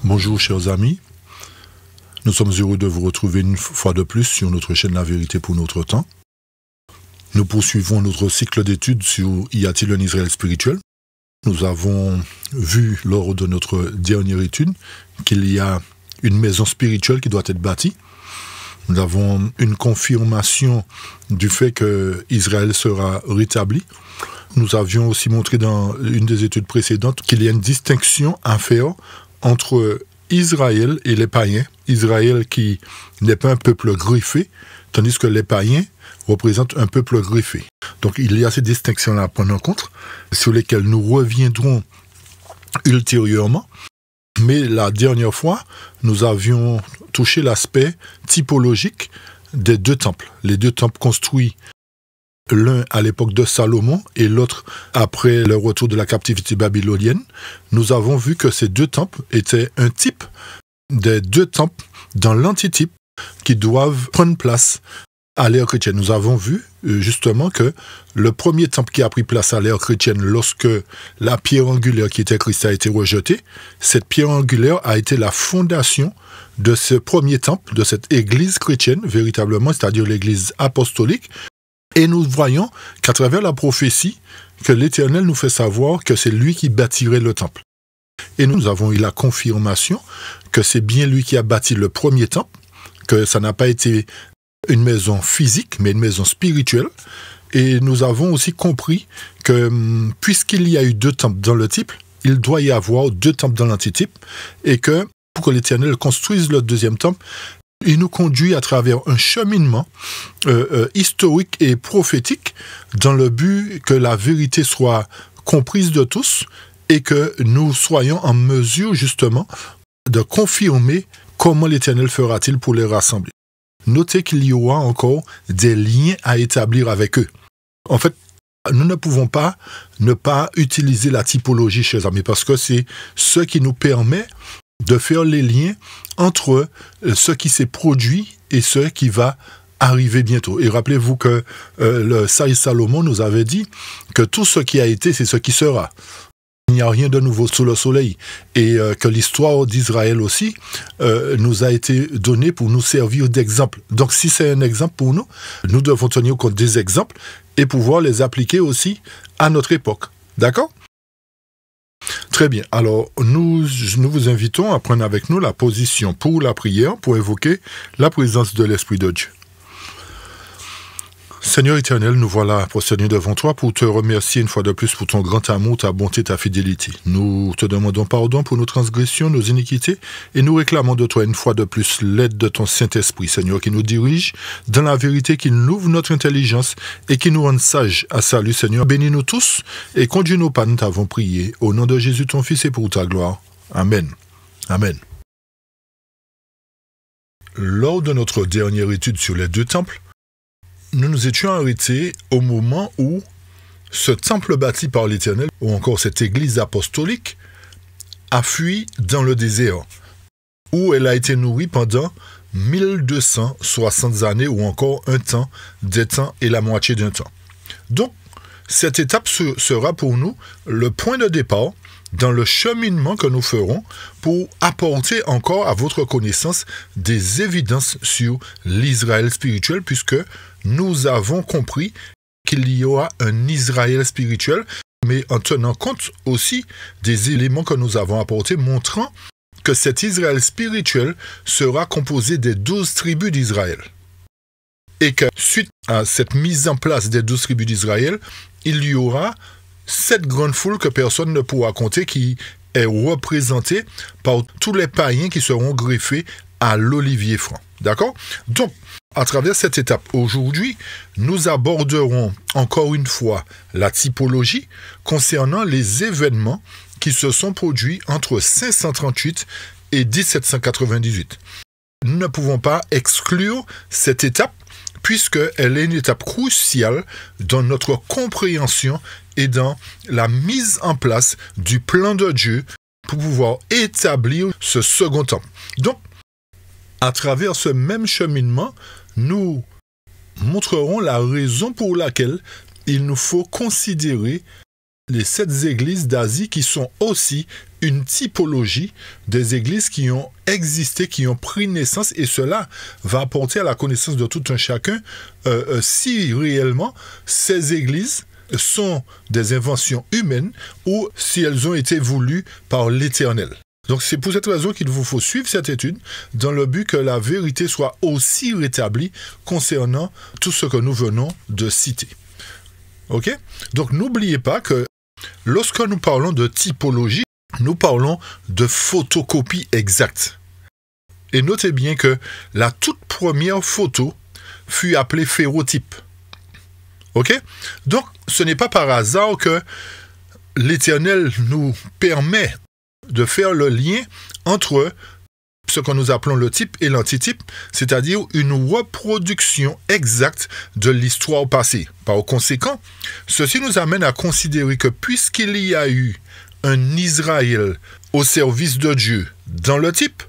Bonjour chers amis, nous sommes heureux de vous retrouver une fois de plus sur notre chaîne La Vérité pour notre temps. Nous poursuivons notre cycle d'études sur Y a-t-il un Israël spirituel? Nous avons vu lors de notre dernière étude qu'il y a une maison spirituelle qui doit être bâtie. Nous avons une confirmation du fait que Israël sera rétabli. Nous avions aussi montré dans une des études précédentes qu'il y a une distinction à faire entre Israël et les païens. Israël qui n'est pas un peuple greffé, tandis que les païens représentent un peuple greffé. Donc il y a ces distinctions-là à prendre en compte, sur lesquelles nous reviendrons ultérieurement. Mais la dernière fois, nous avions touché l'aspect typologique des deux temples. Les deux temples construits, l'un à l'époque de Salomon et l'autre après le retour de la captivité babylonienne. Nous avons vu que ces deux temples étaient un type des deux temples dans l'antitype qui doivent prendre place à l'ère chrétienne. Nous avons vu justement que le premier temple qui a pris place à l'ère chrétienne lorsque la pierre angulaire qui était Christ a été rejetée, cette pierre angulaire a été la fondation de ce premier temple, de cette église chrétienne véritablement, c'est-à-dire l'église apostolique. Et nous voyons qu'à travers la prophétie, que l'Éternel nous fait savoir que c'est lui qui bâtirait le temple. Et nous avons eu la confirmation que c'est bien lui qui a bâti le premier temple, que ça n'a pas été une maison physique, mais une maison spirituelle. Et nous avons aussi compris que puisqu'il y a eu deux temples dans le type, il doit y avoir deux temples dans l'antitype, et que pour que l'Éternel construise le deuxième temple, il nous conduit à travers un cheminement historique et prophétique dans le but que la vérité soit comprise de tous et que nous soyons en mesure justement de confirmer comment l'Éternel fera-t-il pour les rassembler. Notez qu'il y aura encore des liens à établir avec eux. En fait, nous ne pouvons pas ne pas utiliser la typologie, chers amis, parce que c'est ce qui nous permet de faire les liens entre ce qui s'est produit et ce qui va arriver bientôt. Et rappelez-vous que le sage Salomon nous avait dit que tout ce qui a été, c'est ce qui sera. Il n'y a rien de nouveau sous le soleil. Et que l'histoire d'Israël aussi nous a été donnée pour nous servir d'exemple. Donc si c'est un exemple pour nous, nous devons tenir compte des exemples et pouvoir les appliquer aussi à notre époque. D'accord ? Très bien. Alors, nous vous invitons à prendre avec nous la position pour la prière, pour évoquer la présence de l'Esprit de Dieu. Seigneur éternel, nous voilà prosternés devant toi pour te remercier une fois de plus pour ton grand amour, ta bonté, ta fidélité. Nous te demandons pardon pour nos transgressions, nos iniquités, et nous réclamons de toi une fois de plus l'aide de ton Saint-Esprit, Seigneur, qui nous dirige dans la vérité, qui nous ouvre notre intelligence et qui nous rende sages à salut, Seigneur. Bénis-nous tous et conduis-nous pas, nous t'avons prié. Au nom de Jésus, ton Fils, et pour ta gloire. Amen. Amen. Lors de notre dernière étude sur les deux temples, nous nous étions arrêtés au moment où ce temple bâti par l'Éternel, ou encore cette église apostolique, a fui dans le désert, où elle a été nourrie pendant 1260 années, ou encore un temps, des temps et la moitié d'un temps. Donc, cette étape sera pour nous le point de départ dans le cheminement que nous ferons pour apporter encore à votre connaissance des évidences sur l'Israël spirituel, puisque nous avons compris qu'il y aura un Israël spirituel, mais en tenant compte aussi des éléments que nous avons apportés, montrant que cet Israël spirituel sera composé des 12 tribus d'Israël. Et que suite à cette mise en place des 12 tribus d'Israël, il y aura cette grande foule que personne ne pourra compter, qui est représentée par tous les païens qui seront greffés à l'olivier franc. D'accord ? Donc, à travers cette étape, aujourd'hui, nous aborderons encore une fois la typologie concernant les événements qui se sont produits entre 538 et 1798. Nous ne pouvons pas exclure cette étape, puisqu'elle est une étape cruciale dans notre compréhension et dans la mise en place du plan de Dieu pour pouvoir établir ce second temple. Donc, à travers ce même cheminement, nous montrerons la raison pour laquelle il nous faut considérer les 7 églises d'Asie qui sont aussi une typologie des églises qui ont existé, qui ont pris naissance, et cela va apporter à la connaissance de tout un chacun si réellement ces églises sont des inventions humaines ou si elles ont été voulues par l'Éternel. Donc c'est pour cette raison qu'il vous faut suivre cette étude dans le but que la vérité soit aussi rétablie concernant tout ce que nous venons de citer. Ok? Donc n'oubliez pas que lorsque nous parlons de typologie, nous parlons de photocopie exacte. Et notez bien que la toute première photo fut appelée phérotype. Ok? Donc ce n'est pas par hasard que l'Éternel nous permet de faire le lien entre ce que nous appelons le type et l'antitype, c'est-à-dire une reproduction exacte de l'histoire passée. Par conséquent, ceci nous amène à considérer que puisqu'il y a eu un Israël au service de Dieu dans le type,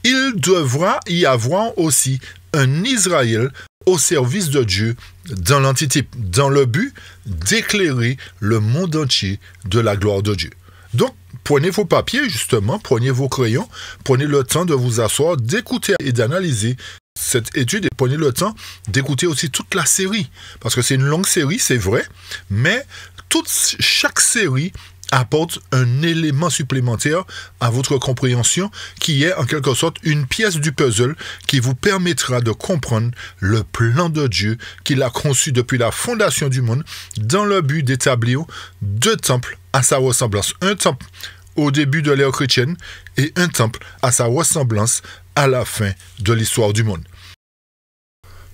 il devra y avoir aussi un Israël au service de Dieu dans l'antitype, dans le but d'éclairer le monde entier de la gloire de Dieu. Donc, prenez vos papiers, justement, prenez vos crayons, prenez le temps de vous asseoir, d'écouter et d'analyser cette étude et prenez le temps d'écouter aussi toute la série. Parce que c'est une longue série, c'est vrai, mais chaque série apporte un élément supplémentaire à votre compréhension qui est en quelque sorte une pièce du puzzle qui vous permettra de comprendre le plan de Dieu qu'il a conçu depuis la fondation du monde dans le but d'établir 2 temples à sa ressemblance. Un temple au début de l'ère chrétienne et un temple à sa ressemblance à la fin de l'histoire du monde.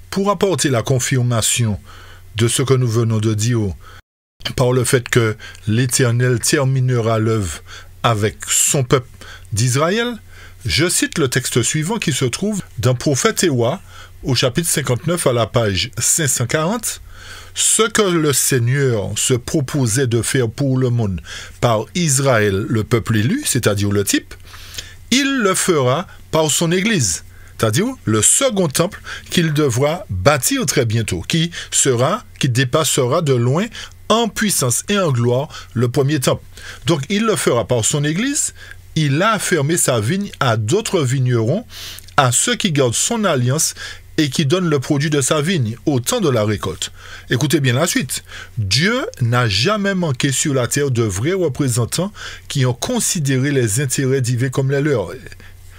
Pour apporter la confirmation de ce que nous venons de dire par le fait que l'Éternel terminera l'œuvre avec son peuple d'Israël, je cite le texte suivant qui se trouve dans Prophète Éwa, au chapitre 59 à la page 540. Ce que le Seigneur se proposait de faire pour le monde par Israël, le peuple élu, c'est-à-dire le type, il le fera par son Église, c'est-à-dire le second temple qu'il devra bâtir très bientôt, qui dépassera de loin en puissance et en gloire le premier temple. Donc il le fera par son Église, il a fermé sa vigne à d'autres vignerons, à ceux qui gardent son alliance et qui donnent le produit de sa vigne au temps de la récolte. Écoutez bien la suite. Dieu n'a jamais manqué sur la terre de vrais représentants qui ont considéré les intérêts divins comme les leurs.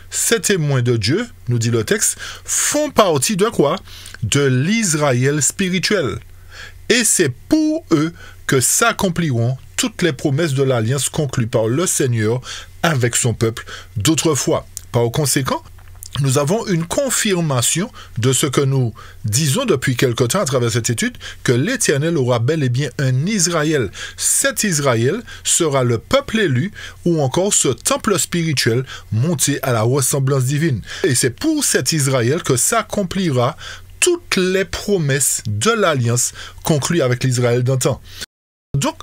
Ces témoins de Dieu, nous dit le texte, font partie de quoi? De l'Israël spirituel. Et c'est pour eux que s'accompliront toutes les promesses de l'alliance conclue par le Seigneur avec son peuple d'autrefois. Par conséquent, nous avons une confirmation de ce que nous disons depuis quelque temps à travers cette étude, que l'Éternel aura bel et bien un Israël. Cet Israël sera le peuple élu ou encore ce temple spirituel monté à la ressemblance divine. Et c'est pour cet Israël que s'accomplira toutes les promesses de l'alliance conclue avec l'Israël d'antan. Donc,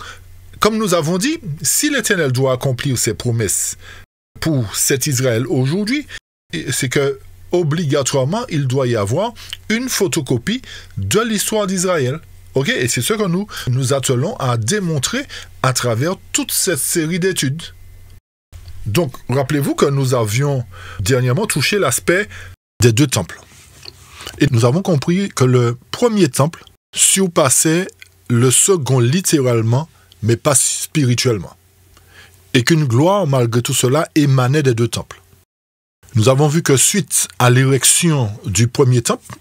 comme nous avons dit, si l'Éternel doit accomplir ses promesses pour cet Israël aujourd'hui, c'est que obligatoirement, il doit y avoir une photocopie de l'histoire d'Israël. Ok? Et c'est ce que nous attelons à démontrer à travers toute cette série d'études. Donc, rappelez-vous que nous avions dernièrement touché l'aspect des 2 temples. Et nous avons compris que le premier temple surpassait le second littéralement, mais pas spirituellement. Et qu'une gloire, malgré tout cela, émanait des 2 temples. Nous avons vu que suite à l'érection du premier temple,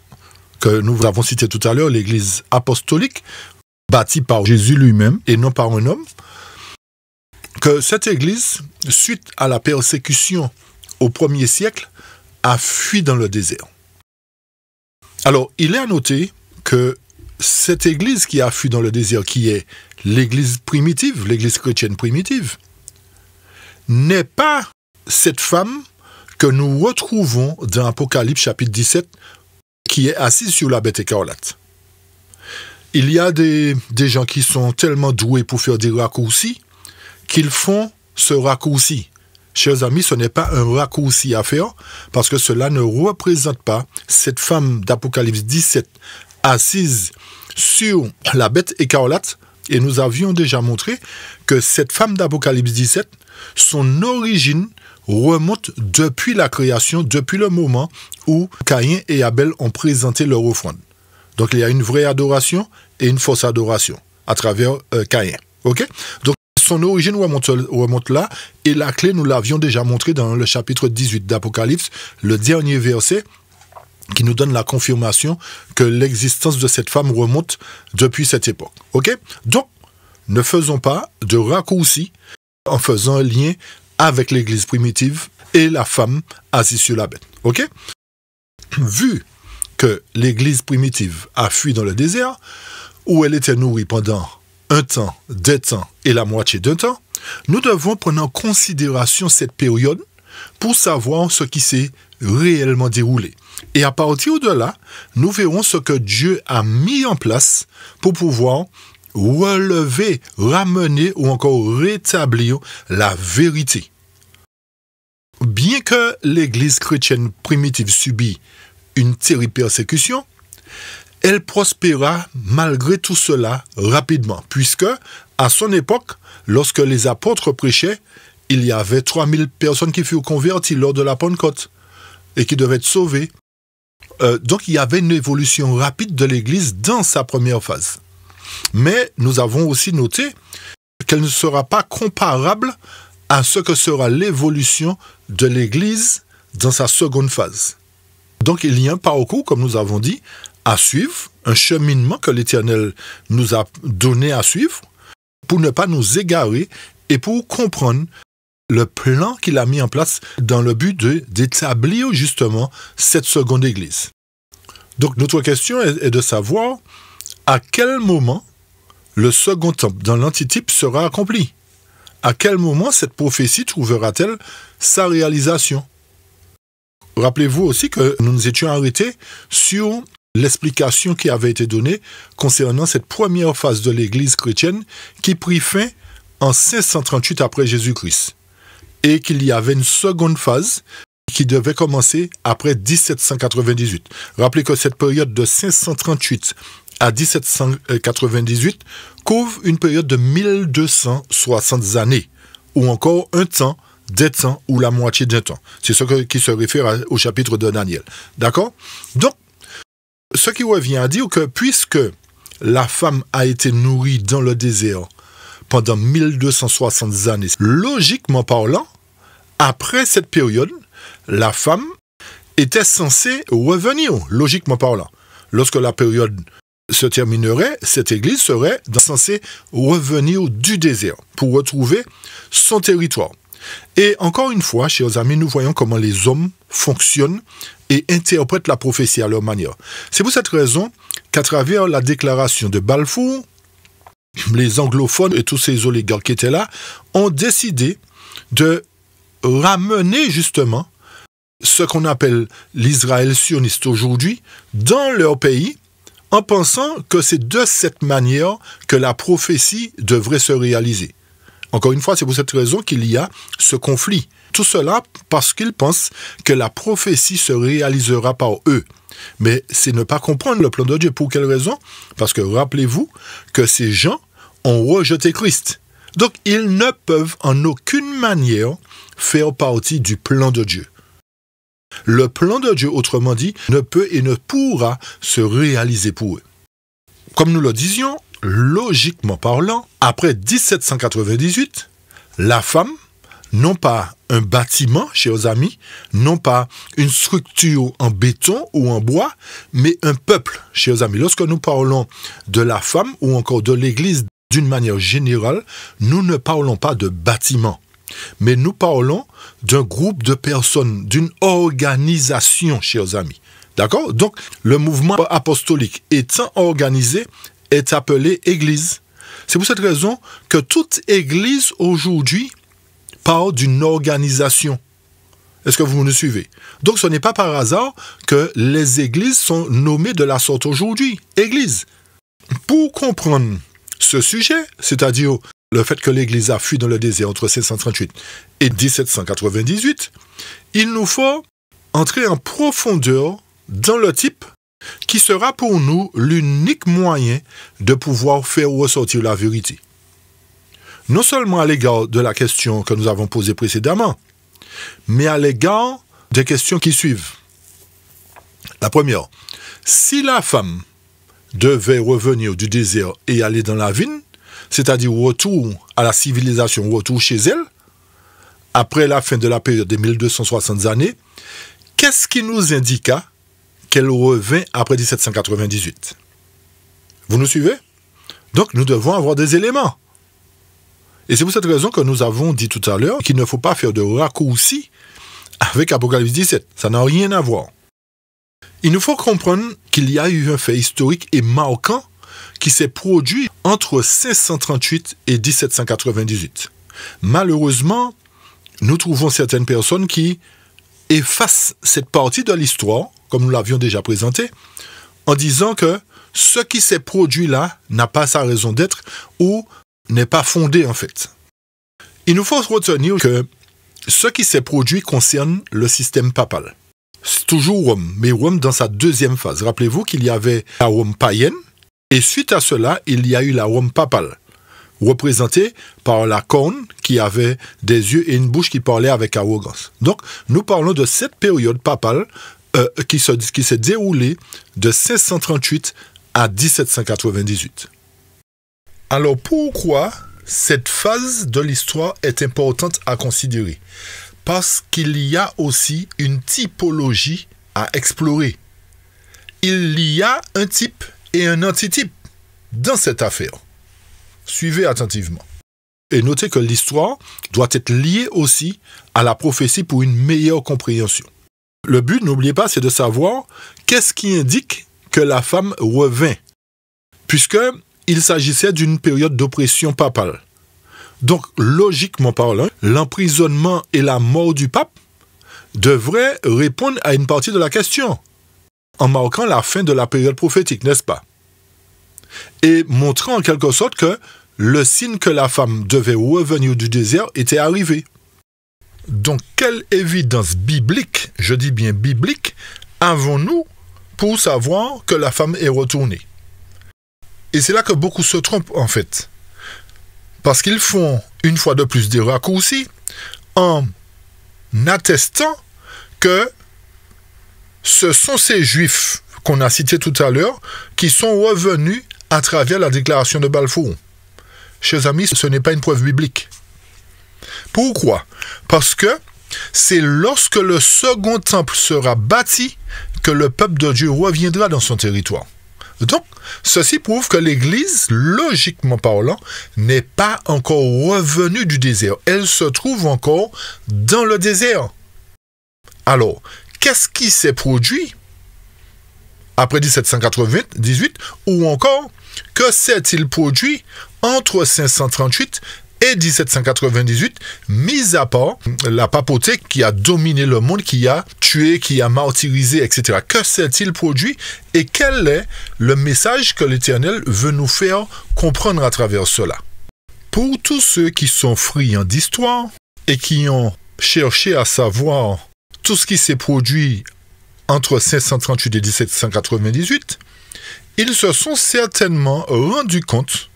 que nous avons cité tout à l'heure, l'église apostolique, bâtie par Jésus lui-même et non par un homme, que cette église, suite à la persécution au 1er siècle, a fui dans le désert. Alors, il est à noter que cette église qui a fui dans le désert, qui est l'église primitive, l'église chrétienne primitive, n'est pas cette femme que nous retrouvons dans Apocalypse chapitre 17, qui est assise sur la bête écarlate. Il y a des gens qui sont tellement doués pour faire des raccourcis qu'ils font ce raccourci. Chers amis, ce n'est pas un raccourci à faire, parce que cela ne représente pas cette femme d'Apocalypse 17 assise sur la bête écarlate Et nous avions déjà montré que cette femme d'Apocalypse 17, son origine remonte depuis la création, depuis le moment où Caïn et Abel ont présenté leur offrande. Donc il y a une vraie adoration et une fausse adoration à travers Caïn. Ok? Donc son origine remonte là, et la clé, nous l'avions déjà montré dans le chapitre 18 d'Apocalypse, le dernier verset, qui nous donne la confirmation que l'existence de cette femme remonte depuis cette époque. Ok? Donc, ne faisons pas de raccourcis en faisant un lien avec l'église primitive et la femme assise sur la bête. Ok? Vu que l'église primitive a fui dans le désert, où elle était nourrie pendant un temps, 2 temps et la moitié d'un temps, nous devons prendre en considération cette période pour savoir ce qui s'est réellement déroulé. Et à partir de là, nous verrons ce que Dieu a mis en place pour pouvoir relever, ramener ou encore rétablir la vérité. Bien que l'Église chrétienne primitive subit une terrible persécution, elle prospéra malgré tout cela rapidement, puisque à son époque, lorsque les apôtres prêchaient, il y avait 3000 personnes qui furent converties lors de la Pentecôte et qui devaient être sauvées. Donc il y avait une évolution rapide de l'Église dans sa première phase. Mais nous avons aussi noté qu'elle ne sera pas comparable à ce que sera l'évolution de l'Église dans sa seconde phase. Donc il y a un parcours, comme nous avons dit, à suivre, un cheminement que l'Éternel nous a donné à suivre pour ne pas nous égarer et pour comprendre le plan qu'il a mis en place dans le but d'établir justement cette seconde Église. Donc notre question est de savoir à quel moment le second temple dans l'antitype sera accompli. À quel moment cette prophétie trouvera-t-elle sa réalisation? Rappelez-vous aussi que nous nous étions arrêtés sur l'explication qui avait été donnée concernant cette première phase de l'Église chrétienne qui prit fin en 538 après Jésus-Christ et qu'il y avait une seconde phase qui devait commencer après 1798. Rappelez que cette période de 538 à 1798 couvre une période de 1260 années, ou encore un temps, 2 temps ou la moitié d'un temps. C'est ce qui se réfère au chapitre de Daniel. D'accord? Donc, ce qui revient à dire que puisque la femme a été nourrie dans le désert pendant 1260 années, logiquement parlant, après cette période, la femme était censée revenir, logiquement parlant. Lorsque la période se terminerait, cette église serait censée revenir du désert pour retrouver son territoire. Et encore une fois, chers amis, nous voyons comment les hommes fonctionnent et interprètent la prophétie à leur manière. C'est pour cette raison qu'à travers la déclaration de Balfour, les anglophones et tous ces oligarques qui étaient là ont décidé de ramener justement ce qu'on appelle l'Israël sioniste aujourd'hui dans leur pays, en pensant que c'est de cette manière que la prophétie devrait se réaliser. Encore une fois, c'est pour cette raison qu'il y a ce conflit. Tout cela parce qu'ils pensent que la prophétie se réalisera par eux. Mais c'est ne pas comprendre le plan de Dieu. Pour quelle raison? Parce que rappelez-vous que ces gens ont rejeté Christ. Donc ils ne peuvent en aucune manière faire partie du plan de Dieu. Le plan de Dieu, autrement dit, ne peut et ne pourra se réaliser pour eux. Comme nous le disions, logiquement parlant, après 1798, la femme, non pas un bâtiment, chers amis, non pas une structure en béton ou en bois, mais un peuple, chers amis. Lorsque nous parlons de la femme ou encore de l'Église d'une manière générale, nous ne parlons pas de bâtiment. Mais nous parlons d'un groupe de personnes, d'une organisation, chers amis. D'accord? Donc, le mouvement apostolique étant organisé est appelé Église. C'est pour cette raison que toute Église aujourd'hui parle d'une organisation. Est-ce que vous me suivez? Donc, ce n'est pas par hasard que les Églises sont nommées de la sorte aujourd'hui. Église. Pour comprendre ce sujet, c'est-à-dire le fait que l'Église a fui dans le désert entre 538 et 1798, il nous faut entrer en profondeur dans le type qui sera pour nous l'unique moyen de pouvoir faire ressortir la vérité. Non seulement à l'égard de la question que nous avons posée précédemment, mais à l'égard des questions qui suivent. La première, si la femme devait revenir du désert et aller dans la ville, c'est-à-dire retour à la civilisation, retour chez elle, après la fin de la période des 1260 années, qu'est-ce qui nous indiqua qu'elle revint après 1798? Vous nous suivez? Donc nous devons avoir des éléments. Et c'est pour cette raison que nous avons dit tout à l'heure qu'il ne faut pas faire de raccourci avec Apocalypse 17. Ça n'a rien à voir. Il nous faut comprendre qu'il y a eu un fait historique et marquant qui s'est produit entre 1538 et 1798. Malheureusement, nous trouvons certaines personnes qui effacent cette partie de l'histoire, comme nous l'avions déjà présenté, en disant que ce qui s'est produit là n'a pas sa raison d'être ou n'est pas fondé en fait. Il nous faut retenir que ce qui s'est produit concerne le système papal. C'est toujours Rome, mais Rome dans sa deuxième phase. Rappelez-vous qu'il y avait la Rome païenne, et suite à cela, il y a eu la Rome papale, représentée par la corne qui avait des yeux et une bouche qui parlait avec arrogance. Donc, nous parlons de cette période papale qui s'est déroulée de 1638 à 1798. Alors, pourquoi cette phase de l'histoire est importante à considérer? Parce qu'il y a aussi une typologie à explorer. Il y a un type et un antitype dans cette affaire. Suivez attentivement. Et notez que l'histoire doit être liée aussi à la prophétie pour une meilleure compréhension. Le but, n'oubliez pas, c'est de savoir qu'est-ce qui indique que la femme revint, puisqu'il s'agissait d'une période d'oppression papale. Donc, logiquement parlant, l'emprisonnement et la mort du pape devraient répondre à une partie de la question, en marquant la fin de la période prophétique, n'est-ce pas? Et montrant en quelque sorte que le signe que la femme devait revenir du désert était arrivé. Donc, quelle évidence biblique, je dis bien biblique, avons-nous pour savoir que la femme est retournée? Et c'est là que beaucoup se trompent en fait. Parce qu'ils font une fois de plus des raccourcis en attestant que ce sont ces Juifs qu'on a cités tout à l'heure qui sont revenus à travers la déclaration de Balfour. Chers amis, ce n'est pas une preuve biblique. Pourquoi? Parce que c'est lorsque le second temple sera bâti que le peuple de Dieu reviendra dans son territoire. Donc, ceci prouve que l'Église, logiquement parlant, n'est pas encore revenue du désert. Elle se trouve encore dans le désert. Alors, qu'est-ce qui s'est produit après 1798 ou encore, que s'est-il produit entre 1538 et 1798, mis à part la papauté qui a dominé le monde, qui a tué, qui a martyrisé, etc. Que s'est-il produit et quel est le message que l'Éternel veut nous faire comprendre à travers cela? Pour tous ceux qui sont friands d'histoire et qui ont cherché à savoir tout ce qui s'est produit entre 1538 et 1798, ils se sont certainement rendus compte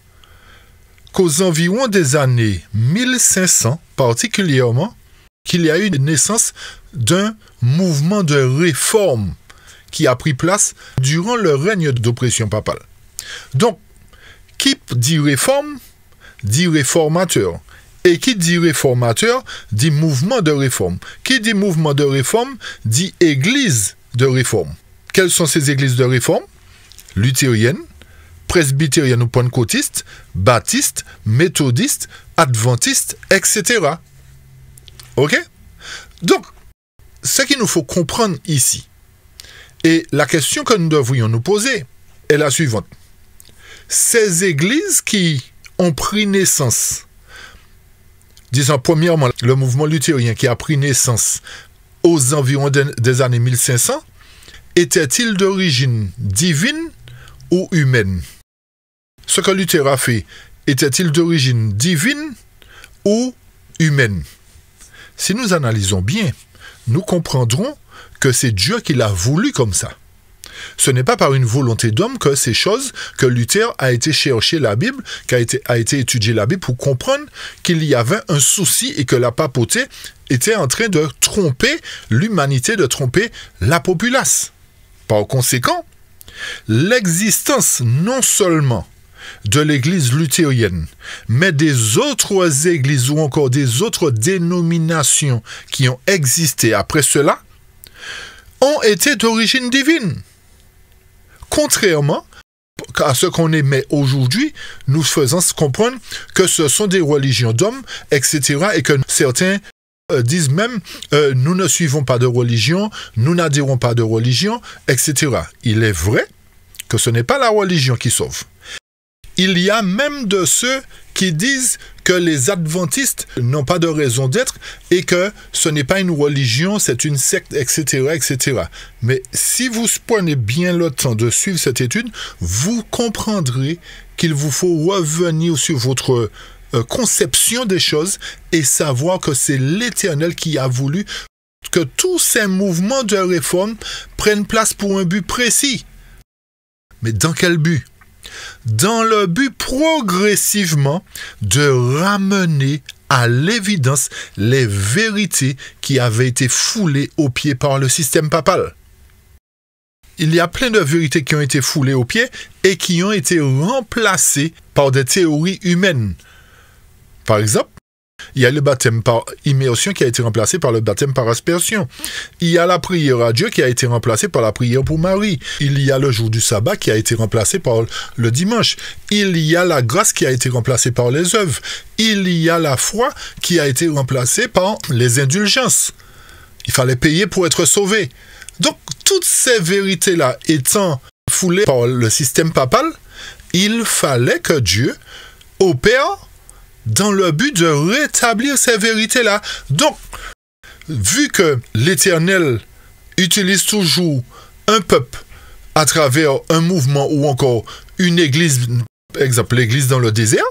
qu'aux environs des années 1500, particulièrement, qu'il y a eu une naissance d'un mouvement de réforme qui a pris place durant le règne d'oppression papale. Donc, qui dit réforme, dit réformateur. Et qui dit réformateur, dit mouvement de réforme. Qui dit mouvement de réforme, dit église de réforme. Quelles sont ces églises de réforme? Luthérienne, presbytérienne ou pentecôtiste, baptiste, méthodiste, adventiste, etc. Ok? Donc, ce qu'il nous faut comprendre ici, et la question que nous devrions nous poser est la suivante. Ces églises qui ont pris naissance, disons premièrement le mouvement luthérien qui a pris naissance aux environs des années 1500, était-il d'origine divine ou humaine? Ce que Luther a fait, était-il d'origine divine ou humaine? Si nous analysons bien, nous comprendrons que c'est Dieu qui l'a voulu comme ça. Ce n'est pas par une volonté d'homme que ces choses, que Luther a été chercher la Bible, a été étudier la Bible pour comprendre qu'il y avait un souci et que la papauté était en train de tromper l'humanité, de tromper la populace. Par conséquent, l'existence non seulement de l'église luthérienne, mais des autres églises ou encore des autres dénominations qui ont existé après cela, ont été d'origine divine. Contrairement à ce qu'on émet aujourd'hui, nous faisant comprendre que ce sont des religions d'hommes, etc., et que certains disent même nous ne suivons pas de religion, nous n'adhérons pas de religion, etc. Il est vrai que ce n'est pas la religion qui sauve. Il y a même de ceux qui disent que les adventistes n'ont pas de raison d'être et que ce n'est pas une religion, c'est une secte, etc., etc. Mais si vous prenez bien le temps de suivre cette étude, vous comprendrez qu'il vous faut revenir sur votre conception des choses et savoir que c'est l'Éternel qui a voulu que tous ces mouvements de réforme prennent place pour un but précis. Mais dans quel but? Dans le but progressivement de ramener à l'évidence les vérités qui avaient été foulées aux pieds par le système papal. Il y a plein de vérités qui ont été foulées aux pieds et qui ont été remplacées par des théories humaines. Par exemple, il y a le baptême par immersion qui a été remplacé par le baptême par aspersion. Il y a la prière à Dieu qui a été remplacée par la prière pour Marie. Il y a le jour du sabbat qui a été remplacé par le dimanche. Il y a la grâce qui a été remplacée par les œuvres. Il y a la foi qui a été remplacée par les indulgences. Il fallait payer pour être sauvé. Donc, toutes ces vérités-là étant foulées par le système papal, il fallait que Dieu opère dans le but de rétablir ces vérités-là. Donc, vu que l'Éternel utilise toujours un peuple à travers un mouvement ou encore une église, par exemple l'église dans le désert,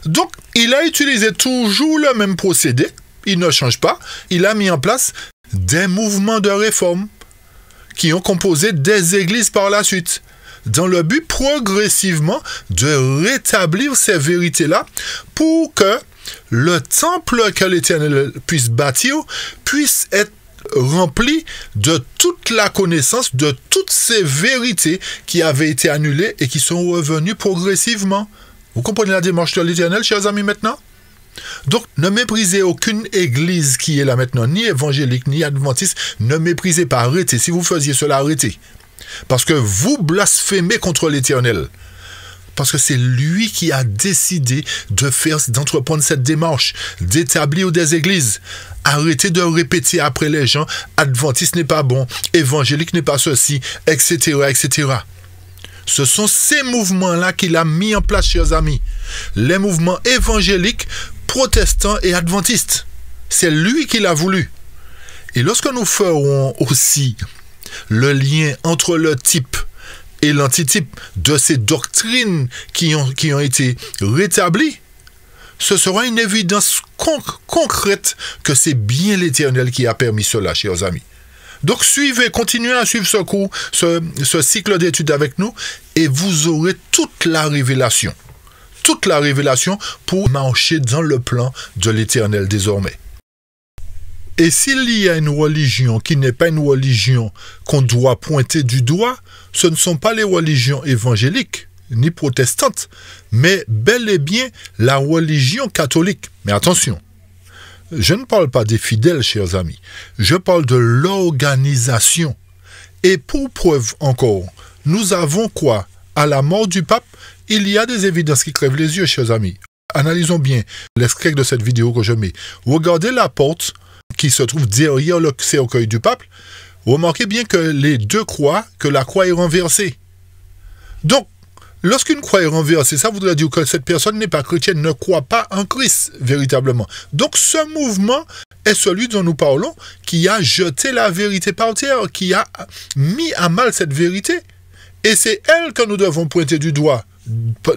donc il a utilisé toujours le même procédé, il ne change pas, il a mis en place des mouvements de réforme qui ont composé des églises par la suite, dans le but progressivement de rétablir ces vérités-là pour que le temple que l'Éternel puisse bâtir puisse être rempli de toute la connaissance de toutes ces vérités qui avaient été annulées et qui sont revenues progressivement. Vous comprenez la démarche de l'Éternel, chers amis, maintenant? Donc, ne méprisez aucune église qui est là maintenant, ni évangélique, ni adventiste. Ne méprisez pas, arrêtez. Si vous faisiez cela, arrêtez. Parce que vous blasphémez contre l'Éternel. Parce que c'est lui qui a décidé d'entreprendre cette démarche, d'établir des églises. Arrêtez de répéter après les gens, adventiste n'est pas bon, évangélique n'est pas ceci, etc., etc. Ce sont ces mouvements-là qu'il a mis en place, chers amis. Les mouvements évangéliques, protestants et adventistes. C'est lui qui l'a voulu. Et lorsque nous ferons aussi le lien entre le type et l'antitype de ces doctrines qui ont été rétablies, ce sera une évidence concrète que c'est bien l'Éternel qui a permis cela, chers amis. Donc continuez à suivre ce cycle d'études avec nous et vous aurez toute la révélation pour marcher dans le plan de l'Éternel désormais. Et s'il y a une religion qui n'est pas une religion qu'on doit pointer du doigt, ce ne sont pas les religions évangéliques ni protestantes, mais bel et bien la religion catholique. Mais attention, je ne parle pas des fidèles, chers amis, je parle de l'organisation. Et pour preuve encore, nous avons quoi? À la mort du pape, il y a des évidences qui crèvent les yeux, chers amis. Analysons bien l'extrait de cette vidéo que je mets. Regardez la porte qui se trouve derrière le cercueil du pape. Remarquez bien que les deux croient, que la croix est renversée. Donc, lorsqu'une croix est renversée, ça voudrait dire que cette personne n'est pas chrétienne, ne croit pas en Christ, véritablement. Donc, ce mouvement est celui dont nous parlons, qui a jeté la vérité par terre, qui a mis à mal cette vérité. Et c'est elle que nous devons pointer du doigt.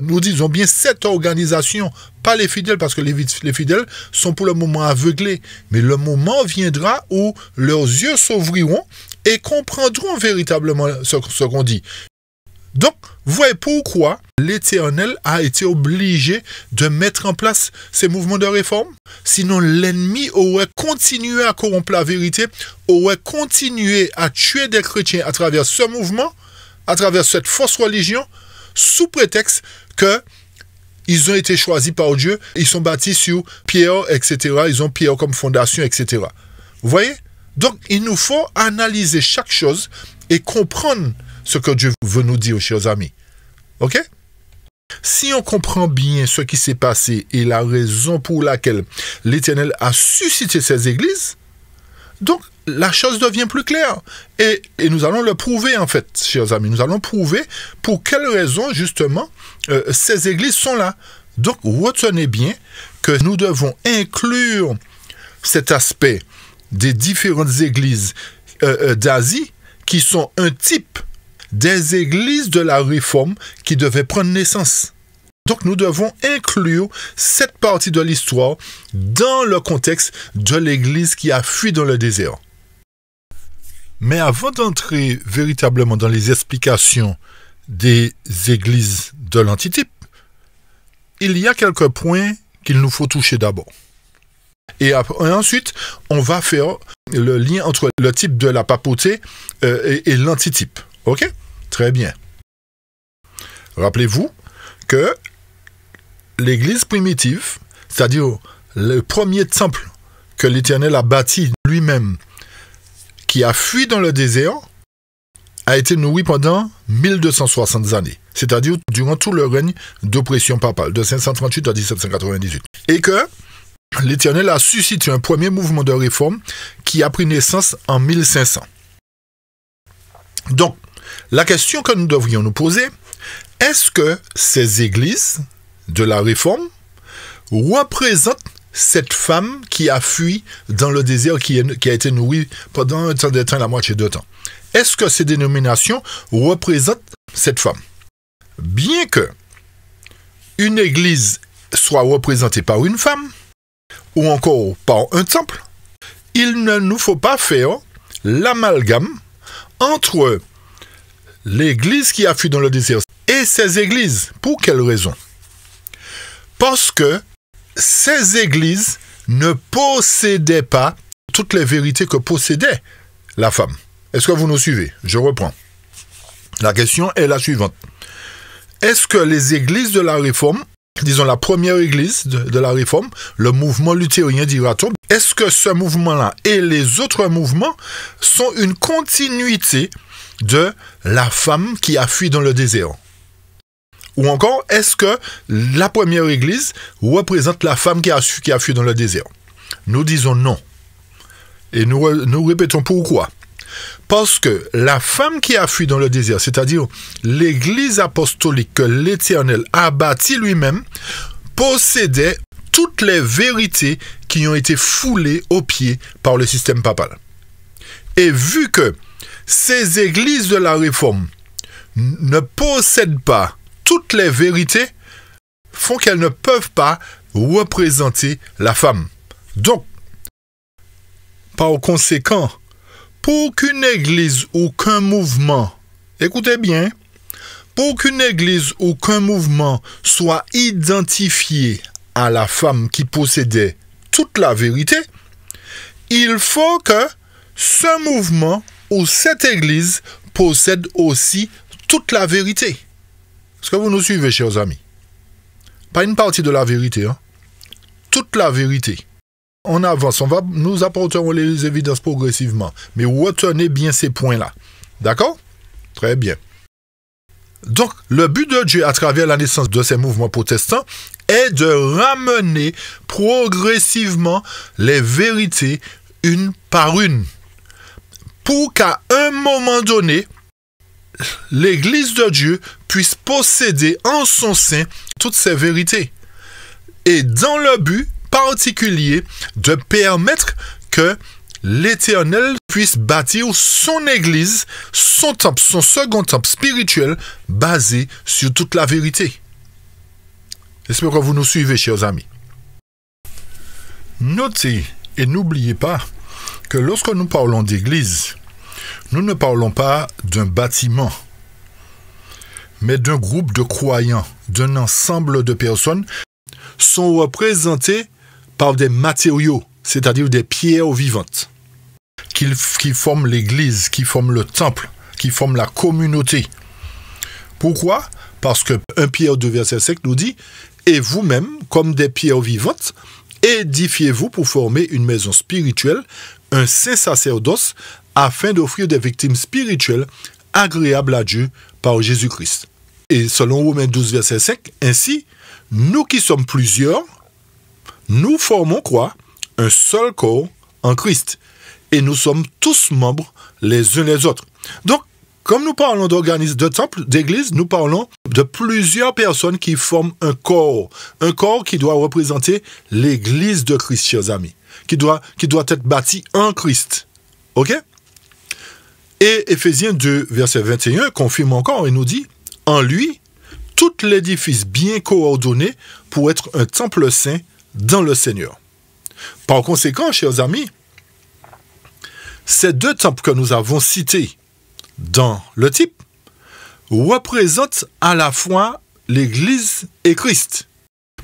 Nous disons bien cette organisation, pas les fidèles, parce que les fidèles sont pour le moment aveuglés. Mais le moment viendra où leurs yeux s'ouvriront et comprendront véritablement ce qu'on dit. Donc, voyez pourquoi l'Éternel a été obligé de mettre en place ces mouvements de réforme. Sinon, l'ennemi aurait continué à corrompre la vérité, aurait continué à tuer des chrétiens à travers ce mouvement, à travers cette fausse religion, sous prétexte que ils ont été choisis par Dieu, ils sont bâtis sur pierre, etc. Ils ont pierre comme fondation, etc. Vous voyez? Donc, il nous faut analyser chaque chose et comprendre ce que Dieu veut nous dire, chers amis. OK? Si on comprend bien ce qui s'est passé et la raison pour laquelle l'Éternel a suscité ces églises, donc la chose devient plus claire. Et nous allons le prouver, en fait, chers amis. Nous allons prouver pour quelles raisons, justement, ces églises sont là. Donc, retenez bien que nous devons inclure cet aspect des différentes églises d'Asie qui sont un type des églises de la Réforme qui devaient prendre naissance. Donc nous devons inclure cette partie de l'histoire dans le contexte de l'église qui a fui dans le désert. Mais avant d'entrer véritablement dans les explications des églises de l'antitype, il y a quelques points qu'il nous faut toucher d'abord. Et ensuite, on va faire le lien entre le type de la papauté et l'antitype. OK? Très bien. Rappelez-vous que l'église primitive, c'est-à-dire le premier temple que l'Éternel a bâti lui-même, qui a fui dans le désert, a été nourri pendant 1260 années, c'est-à-dire durant tout le règne d'oppression papale, de 538 à 1798. Et que l'Éternel a suscité un premier mouvement de réforme qui a pris naissance en 1500. Donc, la question que nous devrions nous poser, est-ce que ces églises de la Réforme représentent cette femme qui a fui dans le désert, qui a été nourrie pendant un temps de temps, la moitié de temps? Est-ce que ces dénominations représentent cette femme? Bien que une église soit représentée par une femme, ou encore par un temple, il ne nous faut pas faire l'amalgame entre l'église qui a fui dans le désert et ces églises. Pour quelle raison? Parce que ces églises ne possédaient pas toutes les vérités que possédait la femme. Est-ce que vous nous suivez? Je reprends. La question est la suivante. Est-ce que les églises de la Réforme, disons la première église de la Réforme, le mouvement luthérien, dira-t-on, est-ce que ce mouvement-là et les autres mouvements sont une continuité de la femme qui a fui dans le désert? Ou encore, est-ce que la première église représente la femme qui a fui dans le désert? Nous disons non. Et nous répétons pourquoi. Parce que la femme qui a fui dans le désert, c'est-à-dire l'église apostolique que l'Éternel a bâtie lui-même, possédait toutes les vérités qui ont été foulées aux pieds par le système papal. Et vu que ces églises de la Réforme ne possèdent pas toutes les vérités, font qu'elles ne peuvent pas représenter la femme. Donc, par conséquent, pour qu'une église ou qu'un mouvement, écoutez bien, pour qu'une église ou qu'un mouvement soit identifié à la femme qui possédait toute la vérité, il faut que ce mouvement ou cette église possède aussi toute la vérité. Est-ce que vous nous suivez, chers amis? Pas une partie de la vérité, hein? Toute la vérité. On avance, nous apporterons les évidences progressivement. Mais retenez bien ces points-là. D'accord? Très bien. Donc, le but de Dieu à travers la naissance de ces mouvements protestants est de ramener progressivement les vérités une par une. Pour qu'à un moment donné, l'Église de Dieu puisse posséder en son sein toutes ces vérités. Et dans le but particulier de permettre que l'Éternel puisse bâtir son Église, son temple, son second temple spirituel basé sur toute la vérité. J'espère que vous nous suivez, chers amis. Notez et n'oubliez pas que lorsque nous parlons d'Église, Nous ne parlons pas d'un bâtiment, mais d'un groupe de croyants, d'un ensemble de personnes, sont représentés par des matériaux, c'est-à-dire des pierres vivantes, qui forment l'Église, qui forment le temple, qui forment la communauté. Pourquoi? Parce que 1 Pierre 2, verset 5 nous dit « Et vous-même, comme des pierres vivantes, édifiez-vous pour former une maison spirituelle, un saint sacerdoce, afin d'offrir des victimes spirituelles agréables à Dieu par Jésus-Christ. » Et selon Romains 12, verset 5, ainsi, nous qui sommes plusieurs, nous formons quoi? Un seul corps en Christ. Et nous sommes tous membres les uns les autres. Donc, comme nous parlons d'organismes de temple, d'église, nous parlons de plusieurs personnes qui forment un corps qui doit représenter l'église de Christ, chers amis, qui doit être bâti en Christ. Ok? Et Éphésiens 2, verset 21, confirme encore et nous dit, en lui, tout l'édifice bien coordonné pour être un temple saint dans le Seigneur. Par conséquent, chers amis, ces deux temples que nous avons cités dans le type représentent à la fois l'Église et Christ.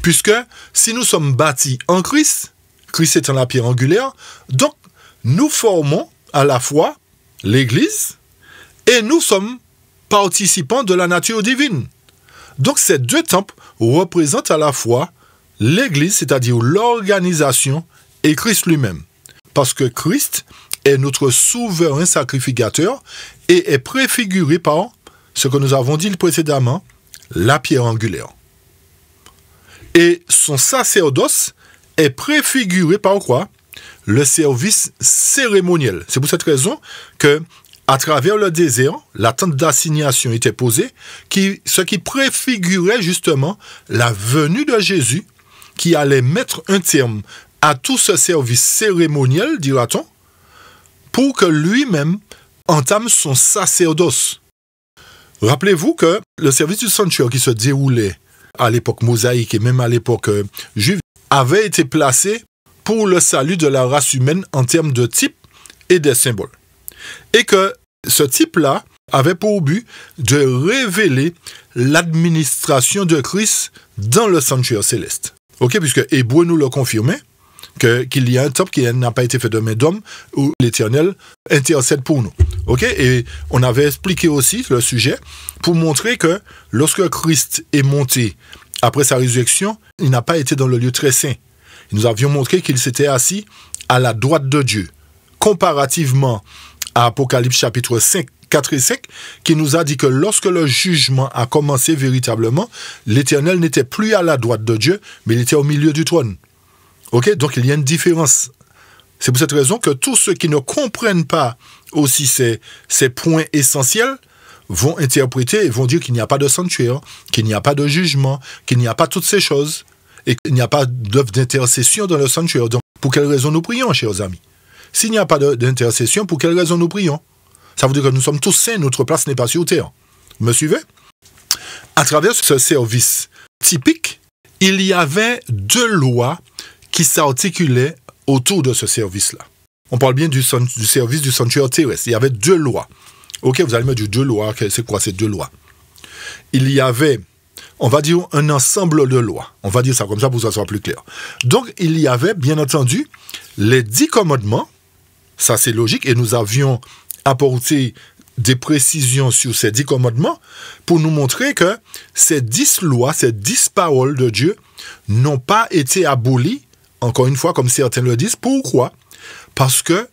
Puisque si nous sommes bâtis en Christ, Christ étant la pierre angulaire, donc nous formons à la fois l'Église et nous sommes participants de la nature divine. Donc ces deux temples représentent à la fois l'Église, c'est-à-dire l'organisation, et Christ lui-même. Parce que Christ est notre souverain sacrificateur et est préfiguré par ce que nous avons dit précédemment, la pierre angulaire. Et son sacerdoce est préfiguré par quoi? Le service cérémoniel. C'est pour cette raison que, à travers le désert, la tente d'assignation était posée, ce qui préfigurait justement la venue de Jésus, qui allait mettre un terme à tout ce service cérémoniel, dira-t-on, pour que lui-même entame son sacerdoce. Rappelez-vous que le service du sanctuaire qui se déroulait à l'époque mosaïque et même à l'époque juive avait été placé pour le salut de la race humaine en termes de type et de symboles. Et que ce type-là avait pour but de révéler l'administration de Christ dans le sanctuaire céleste. Ok, puisque Hébreu nous le confirmait, qu'il y a un temple qui n'a pas été fait de main d'homme, où l'Éternel intercède pour nous. Ok, et on avait expliqué aussi le sujet pour montrer que lorsque Christ est monté après sa résurrection, il n'a pas été dans le lieu très saint. Nous avions montré qu'il s'était assis à la droite de Dieu, comparativement à Apocalypse chapitre 5, 4 et 5, qui nous a dit que lorsque le jugement a commencé véritablement, l'Éternel n'était plus à la droite de Dieu, mais il était au milieu du trône. Ok, donc il y a une différence. C'est pour cette raison que tous ceux qui ne comprennent pas aussi ces points essentiels vont interpréter et vont dire qu'il n'y a pas de sanctuaire, qu'il n'y a pas de jugement, qu'il n'y a pas toutes ces choses, et qu'il n'y a pas d'œuvre d'intercession dans le sanctuaire. Donc, pour quelle raison nous prions, chers amis? S'il n'y a pas d'intercession, pour quelle raison nous prions? Ça veut dire que nous sommes tous saints, notre place n'est pas sur terre. Vous me suivez? À travers ce service typique, il y avait deux lois qui s'articulaient autour de ce service-là. On parle bien du service du sanctuaire terrestre. Il y avait deux lois. Ok, vous allez me dire deux lois. C'est quoi ces deux lois? Il y avait, on va dire, un ensemble de lois. On va dire ça comme ça pour que ça soit plus clair. Donc, il y avait, bien entendu, les 10 commandements. Ça, c'est logique. Et nous avions apporté des précisions sur ces 10 commandements pour nous montrer que ces 10 lois, ces 10 paroles de Dieu n'ont pas été abolies, encore une fois, comme certains le disent. Pourquoi? Parce que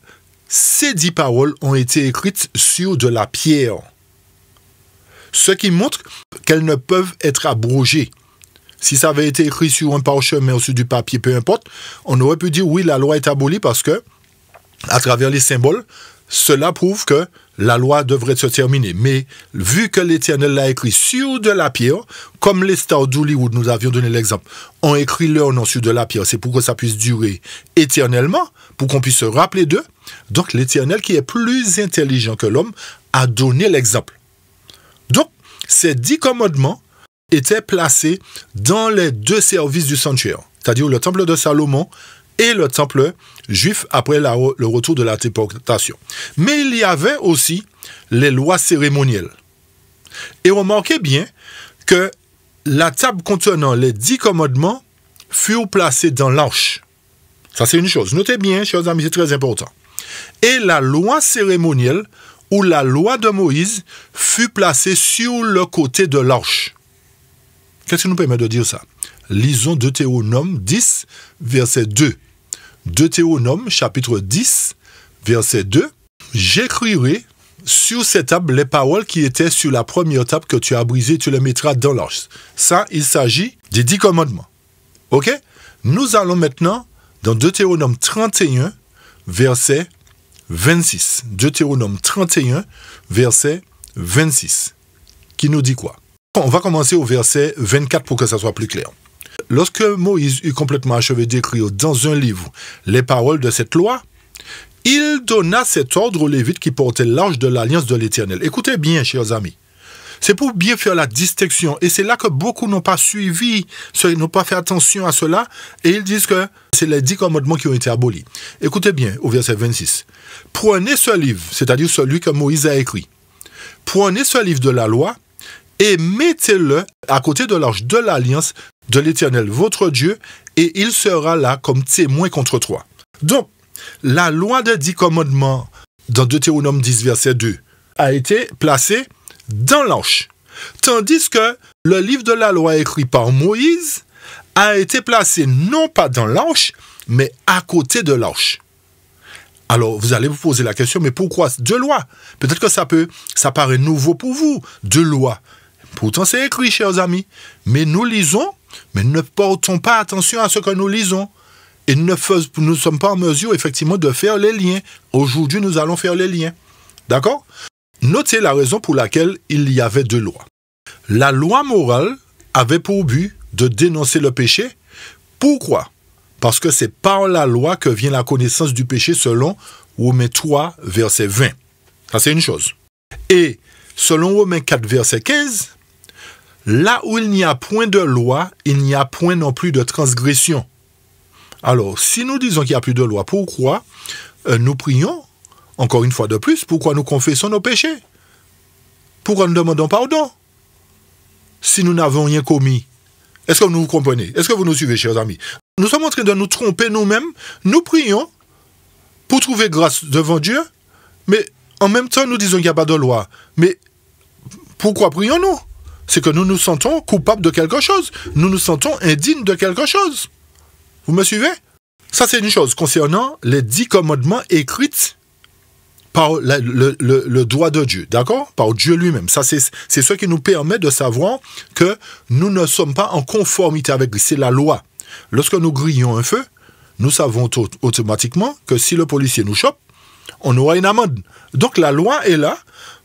ces 10 paroles ont été écrites sur de la pierre. Ce qui montre qu'elles ne peuvent être abrogées. Si ça avait été écrit sur un parchemin ou sur du papier, peu importe, on aurait pu dire oui, la loi est abolie parce que, à travers les symboles, cela prouve que la loi devrait se terminer. Mais vu que l'Éternel l'a écrit sur de la pierre, comme les stars d'Hollywood, nous avions donné l'exemple, ont écrit leur nom sur de la pierre, c'est pour que ça puisse durer éternellement, pour qu'on puisse se rappeler d'eux. Donc l'Éternel, qui est plus intelligent que l'homme, a donné l'exemple. Donc, ces 10 commandements étaient placés dans les deux services du sanctuaire, c'est-à-dire le temple de Salomon et le temple juif après le retour de la déportation. Mais il y avait aussi les lois cérémonielles. Et remarquez bien que la table contenant les 10 commandements fut placée dans l'arche. Ça, c'est une chose. Notez bien, chers amis, c'est très important. Et la loi cérémonielle, ou la loi de Moïse, fut placée sur le côté de l'arche. Qu'est-ce qui nous permet de dire ça? Lisons Deutéronome 10, verset 2. Deutéronome, chapitre 10, verset 2. J'écrirai sur cette table les paroles qui étaient sur la première table que tu as brisée, tu les mettras dans l'arche. Ça, il s'agit des 10 commandements. OK? Nous allons maintenant dans Deutéronome 31, verset 26. Deutéronome 31, verset 26. Qui nous dit quoi? On va commencer au verset 24 pour que ça soit plus clair. Lorsque Moïse eut complètement achevé d'écrire dans un livre les paroles de cette loi, il donna cet ordre aux Lévites qui portaient l'arche de l'alliance de l'Éternel. Écoutez bien, chers amis. C'est pour bien faire la distinction. Et c'est là que beaucoup n'ont pas suivi, n'ont pas fait attention à cela. Et ils disent que c'est les 10 commandements qui ont été abolis. Écoutez bien, au verset 26. Prenez ce livre, c'est-à-dire celui que Moïse a écrit. Prenez ce livre de la loi et mettez-le à côté de l'arche de l'alliance de l'Éternel, votre Dieu, et il sera là comme témoin contre toi. Donc, la loi des 10 commandements dans Deutéronome 10, verset 2, a été placée dans l'arche. Tandis que le livre de la loi écrit par Moïse a été placé non pas dans l'arche, mais à côté de l'arche. Alors, vous allez vous poser la question, mais pourquoi 2 lois? Peut-être que ça paraît nouveau pour vous, 2 lois. Pourtant, c'est écrit, chers amis. Mais nous lisons, mais ne portons pas attention à ce que nous lisons. Et nous ne sommes pas en mesure, effectivement, de faire les liens. Aujourd'hui, nous allons faire les liens. D'accord? Notez la raison pour laquelle il y avait 2 lois. La loi morale avait pour but de dénoncer le péché. Pourquoi? Parce que c'est par la loi que vient la connaissance du péché selon Romains 3, verset 20. Ça, c'est une chose. Et selon Romains 4, verset 15, là où il n'y a point de loi, il n'y a point non plus de transgression. Alors, si nous disons qu'il n'y a plus de loi, pourquoi nous prions, encore une fois de plus, pourquoi nous confessons nos péchés? Pourquoi nous demandons pardon? Si nous n'avons rien commis. Est-ce que vous nous comprenez? Est-ce que vous nous suivez, chers amis? Nous sommes en train de nous tromper nous-mêmes. Nous prions pour trouver grâce devant Dieu, mais en même temps, nous disons qu'il n'y a pas de loi. Mais pourquoi prions-nous? C'est que nous nous sentons coupables de quelque chose. Nous nous sentons indignes de quelque chose. Vous me suivez? Ça, c'est une chose concernant les 10 commandements écrits par le droit de Dieu, d'accord? Par Dieu lui-même. Ça, c'est ce qui nous permet de savoir que nous ne sommes pas en conformité avec lui. C'est la loi. Lorsque nous grillons un feu, nous savons automatiquement que si le policier nous chope, on aura une amende. Donc, la loi est là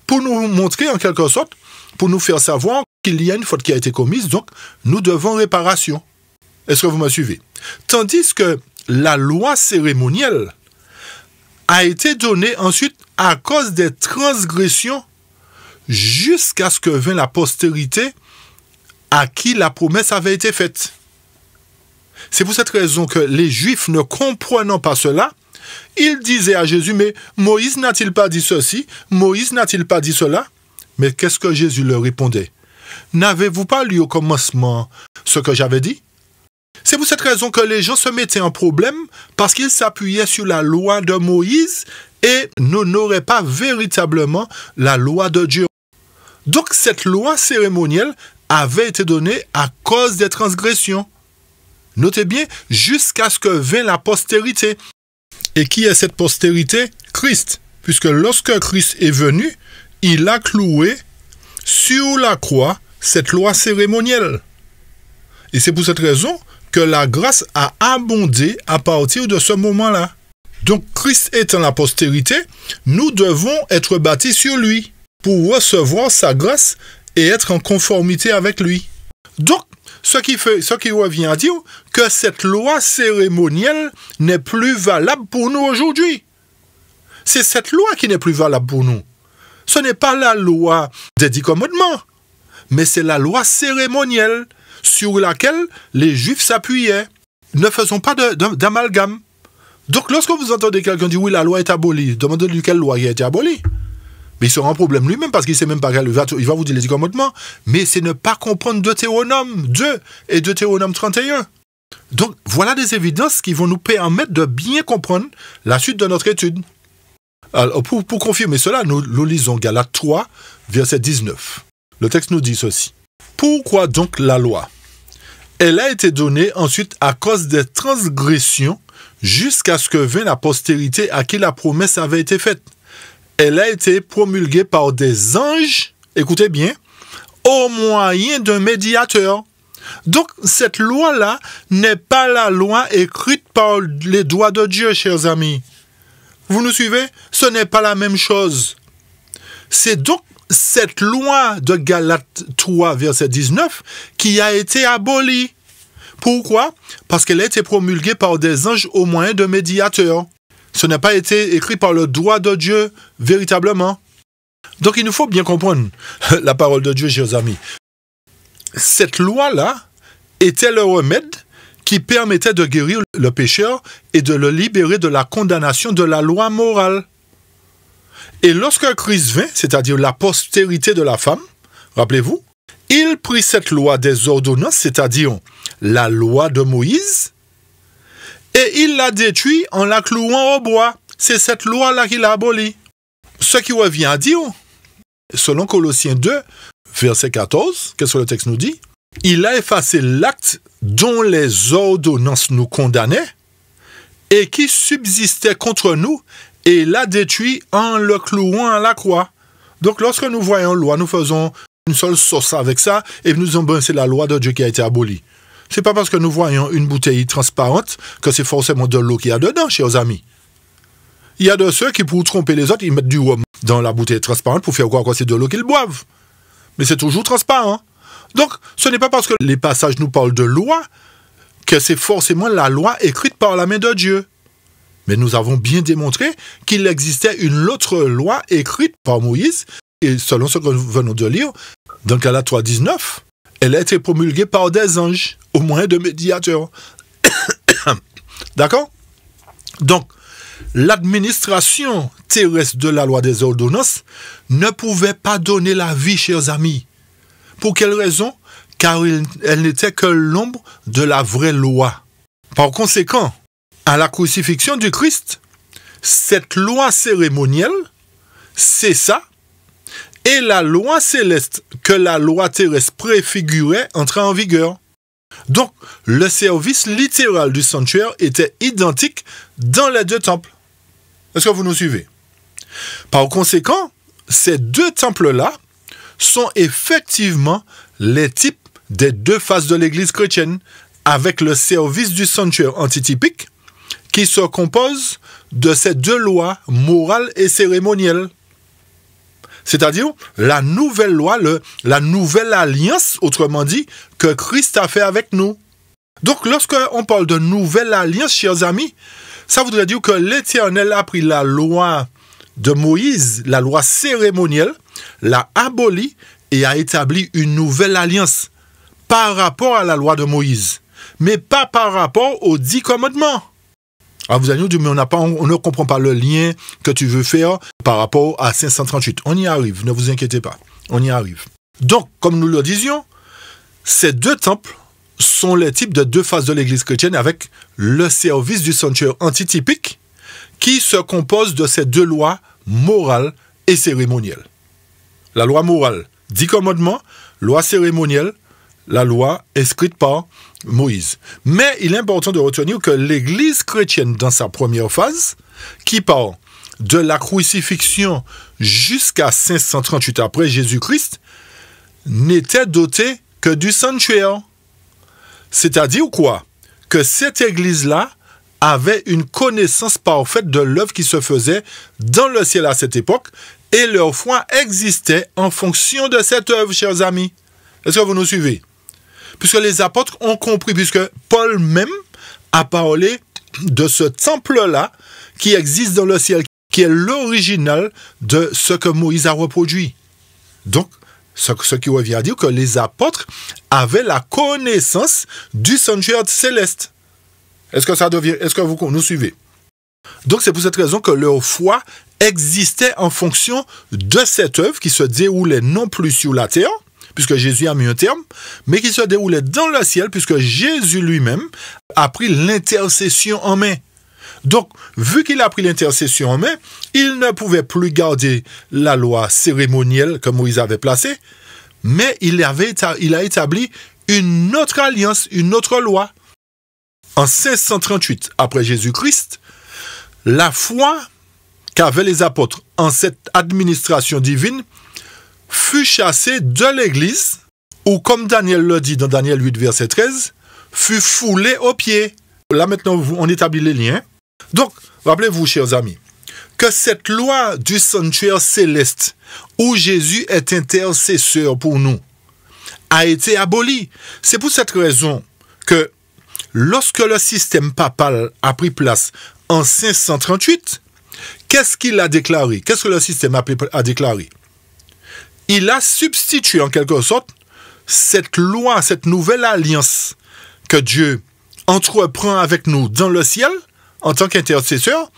pour nous montrer, en quelque sorte, pour nous faire savoir qu'il y a une faute qui a été commise, donc nous devons réparation. Est-ce que vous me suivez? Tandis que la loi cérémonielle a été donnée ensuite à cause des transgressions jusqu'à ce que vint la postérité à qui la promesse avait été faite. C'est pour cette raison que les Juifs, ne comprenant pas cela, ils disaient à Jésus, mais Moïse n'a-t-il pas dit ceci? Moïse n'a-t-il pas dit cela? Mais qu'est-ce que Jésus leur répondait? N'avez-vous pas lu au commencement ce que j'avais dit? C'est pour cette raison que les gens se mettaient en problème parce qu'ils s'appuyaient sur la loi de Moïse et n'honoraient pas véritablement la loi de Dieu. Donc cette loi cérémonielle avait été donnée à cause des transgressions. Notez bien, jusqu'à ce que vint la postérité. Et qui est cette postérité? Christ. Puisque lorsque Christ est venu, il a cloué sur la croix cette loi cérémonielle. Et c'est pour cette raison que la grâce a abondé à partir de ce moment-là. Donc, Christ étant la postérité, nous devons être bâtis sur lui pour recevoir sa grâce et être en conformité avec lui. Donc, ce qui revient à dire que cette loi cérémonielle n'est plus valable pour nous aujourd'hui. C'est cette loi qui n'est plus valable pour nous. Ce n'est pas la loi des 10 commandements, mais c'est la loi cérémonielle sur laquelle les Juifs s'appuyaient. Ne faisons pas d'amalgame. Donc, lorsque vous entendez quelqu'un dire « oui, la loi est abolie », demandez-lui quelle loi a été abolie. Mais il sera en problème lui-même parce qu'il ne sait même pas il va vous dire les 10 commandements, mais c'est ne pas comprendre Deutéronome 2 et Deutéronome 31. Donc, voilà des évidences qui vont nous permettre de bien comprendre la suite de notre étude. Alors, pour confirmer cela, nous lisons Galates 3, verset 19. Le texte nous dit ceci. Pourquoi donc la loi? Elle a été donnée ensuite à cause des transgressions jusqu'à ce que vienne la postérité à qui la promesse avait été faite. Elle a été promulguée par des anges, écoutez bien, au moyen d'un médiateur. Donc, cette loi-là n'est pas la loi écrite par les doigts de Dieu, chers amis. Vous nous suivez? Ce n'est pas la même chose. C'est donc cette loi de Galates 3, verset 19, qui a été abolie. Pourquoi? Parce qu'elle a été promulguée par des anges au moyen de médiateurs. Ce n'a pas été écrit par le doigt de Dieu, véritablement. Donc, il nous faut bien comprendre la parole de Dieu, chers amis. Cette loi-là était le remède qui permettait de guérir le pécheur et de le libérer de la condamnation de la loi morale. Et lorsque Christ vint, c'est-à-dire la postérité de la femme, rappelez-vous, il prit cette loi des ordonnances, c'est-à-dire la loi de Moïse, et il l'a détruite en la clouant au bois. C'est cette loi-là qu'il a abolie. Ce qui revient à dire, selon Colossiens 2, verset 14, qu'est-ce que le texte nous dit? Il a effacé l'acte dont les ordonnances nous condamnaient et qui subsistait contre nous et l'a détruit en le clouant à la croix. Donc lorsque nous voyons la loi, nous faisons une seule sauce avec ça et nous disons, ben, c'est la loi de Dieu qui a été abolie. C'est pas parce que nous voyons une bouteille transparente que c'est forcément de l'eau qu'il y a dedans, chers amis. Il y a de ceux qui, pour tromper les autres, ils mettent du rhum dans la bouteille transparente pour faire croire que c'est de l'eau qu'ils boivent. Mais c'est toujours transparent. Donc, ce n'est pas parce que les passages nous parlent de loi que c'est forcément la loi écrite par la main de Dieu. Mais nous avons bien démontré qu'il existait une autre loi écrite par Moïse, et selon ce que nous venons de lire, dans Galates 3, 19, elle a été promulguée par des anges, au moyen de médiateurs. D'accord? Donc, l'administration terrestre de la loi des ordonnances ne pouvait pas donner la vie, chers amis. Pour quelle raison? Car elle n'était que l'ombre de la vraie loi. Par conséquent, à la crucifixion du Christ, cette loi cérémonielle cessa et la loi céleste que la loi terrestre préfigurait entra en vigueur. Donc, le service littéral du sanctuaire était identique dans les deux temples. Est-ce que vous nous suivez? Par conséquent, ces deux temples-là sont effectivement les types des deux faces de l'Église chrétienne, avec le service du sanctuaire antitypique qui se compose de ces deux lois morales et cérémonielles. C'est-à-dire la nouvelle loi, la nouvelle alliance, autrement dit, que Christ a fait avec nous. Donc, lorsqu'on parle de nouvelle alliance, chers amis, ça voudrait dire que l'Éternel a pris la loi de Moïse, la loi cérémonielle, l'a abolie et a établi une nouvelle alliance par rapport à la loi de Moïse, mais pas par rapport aux 10 commandements. Alors vous allez nous dire, mais on ne comprend pas le lien que tu veux faire par rapport à 538. On y arrive, ne vous inquiétez pas, on y arrive. Donc, comme nous le disions, ces deux temples sont les types de deux faces de l'Église chrétienne avec le service du sanctuaire antitypique qui se compose de ces deux lois morales et cérémonielles. La loi morale, 10 commandements, loi cérémonielle, la loi écrite par Moïse. Mais il est important de retenir que l'Église chrétienne, dans sa première phase, qui part de la crucifixion jusqu'à 538 après Jésus-Christ, n'était dotée que du sanctuaire. C'est-à-dire quoi? Que cette Église-là avait une connaissance parfaite de l'œuvre qui se faisait dans le ciel à cette époque, et leur foi existait en fonction de cette œuvre, chers amis. Est-ce que vous nous suivez? Puisque les apôtres ont compris, puisque Paul même a parlé de ce temple-là qui existe dans le ciel, qui est l'original de ce que Moïse a reproduit. Donc, ce qui revient à dire que les apôtres avaient la connaissance du sanctuaire céleste. Est-ce que vous nous suivez? Donc, c'est pour cette raison que leur foi existait en fonction de cette œuvre qui se déroulait non plus sur la terre, puisque Jésus a mis un terme, mais qui se déroulait dans le ciel, puisque Jésus lui-même a pris l'intercession en main. Donc, vu qu'il a pris l'intercession en main, il ne pouvait plus garder la loi cérémonielle que Moïse avait placée, mais il a établi une autre alliance, une autre loi. En 1638, après Jésus-Christ, la foi qu'avaient les apôtres en cette administration divine fut chassée de l'Église, ou comme Daniel le dit dans Daniel 8, verset 13, fut foulée aux pieds. Là maintenant, on établit les liens. Donc, rappelez-vous, chers amis, que cette loi du sanctuaire céleste, où Jésus est intercesseur pour nous, a été abolie. C'est pour cette raison que lorsque le système papal a pris place en 1538, qu'est-ce qu'il a déclaré? Qu'est-ce que le système a déclaré? Il a substitué en quelque sorte cette loi, cette nouvelle alliance que Dieu entreprend avec nous dans le ciel en tant qu'intercesseur,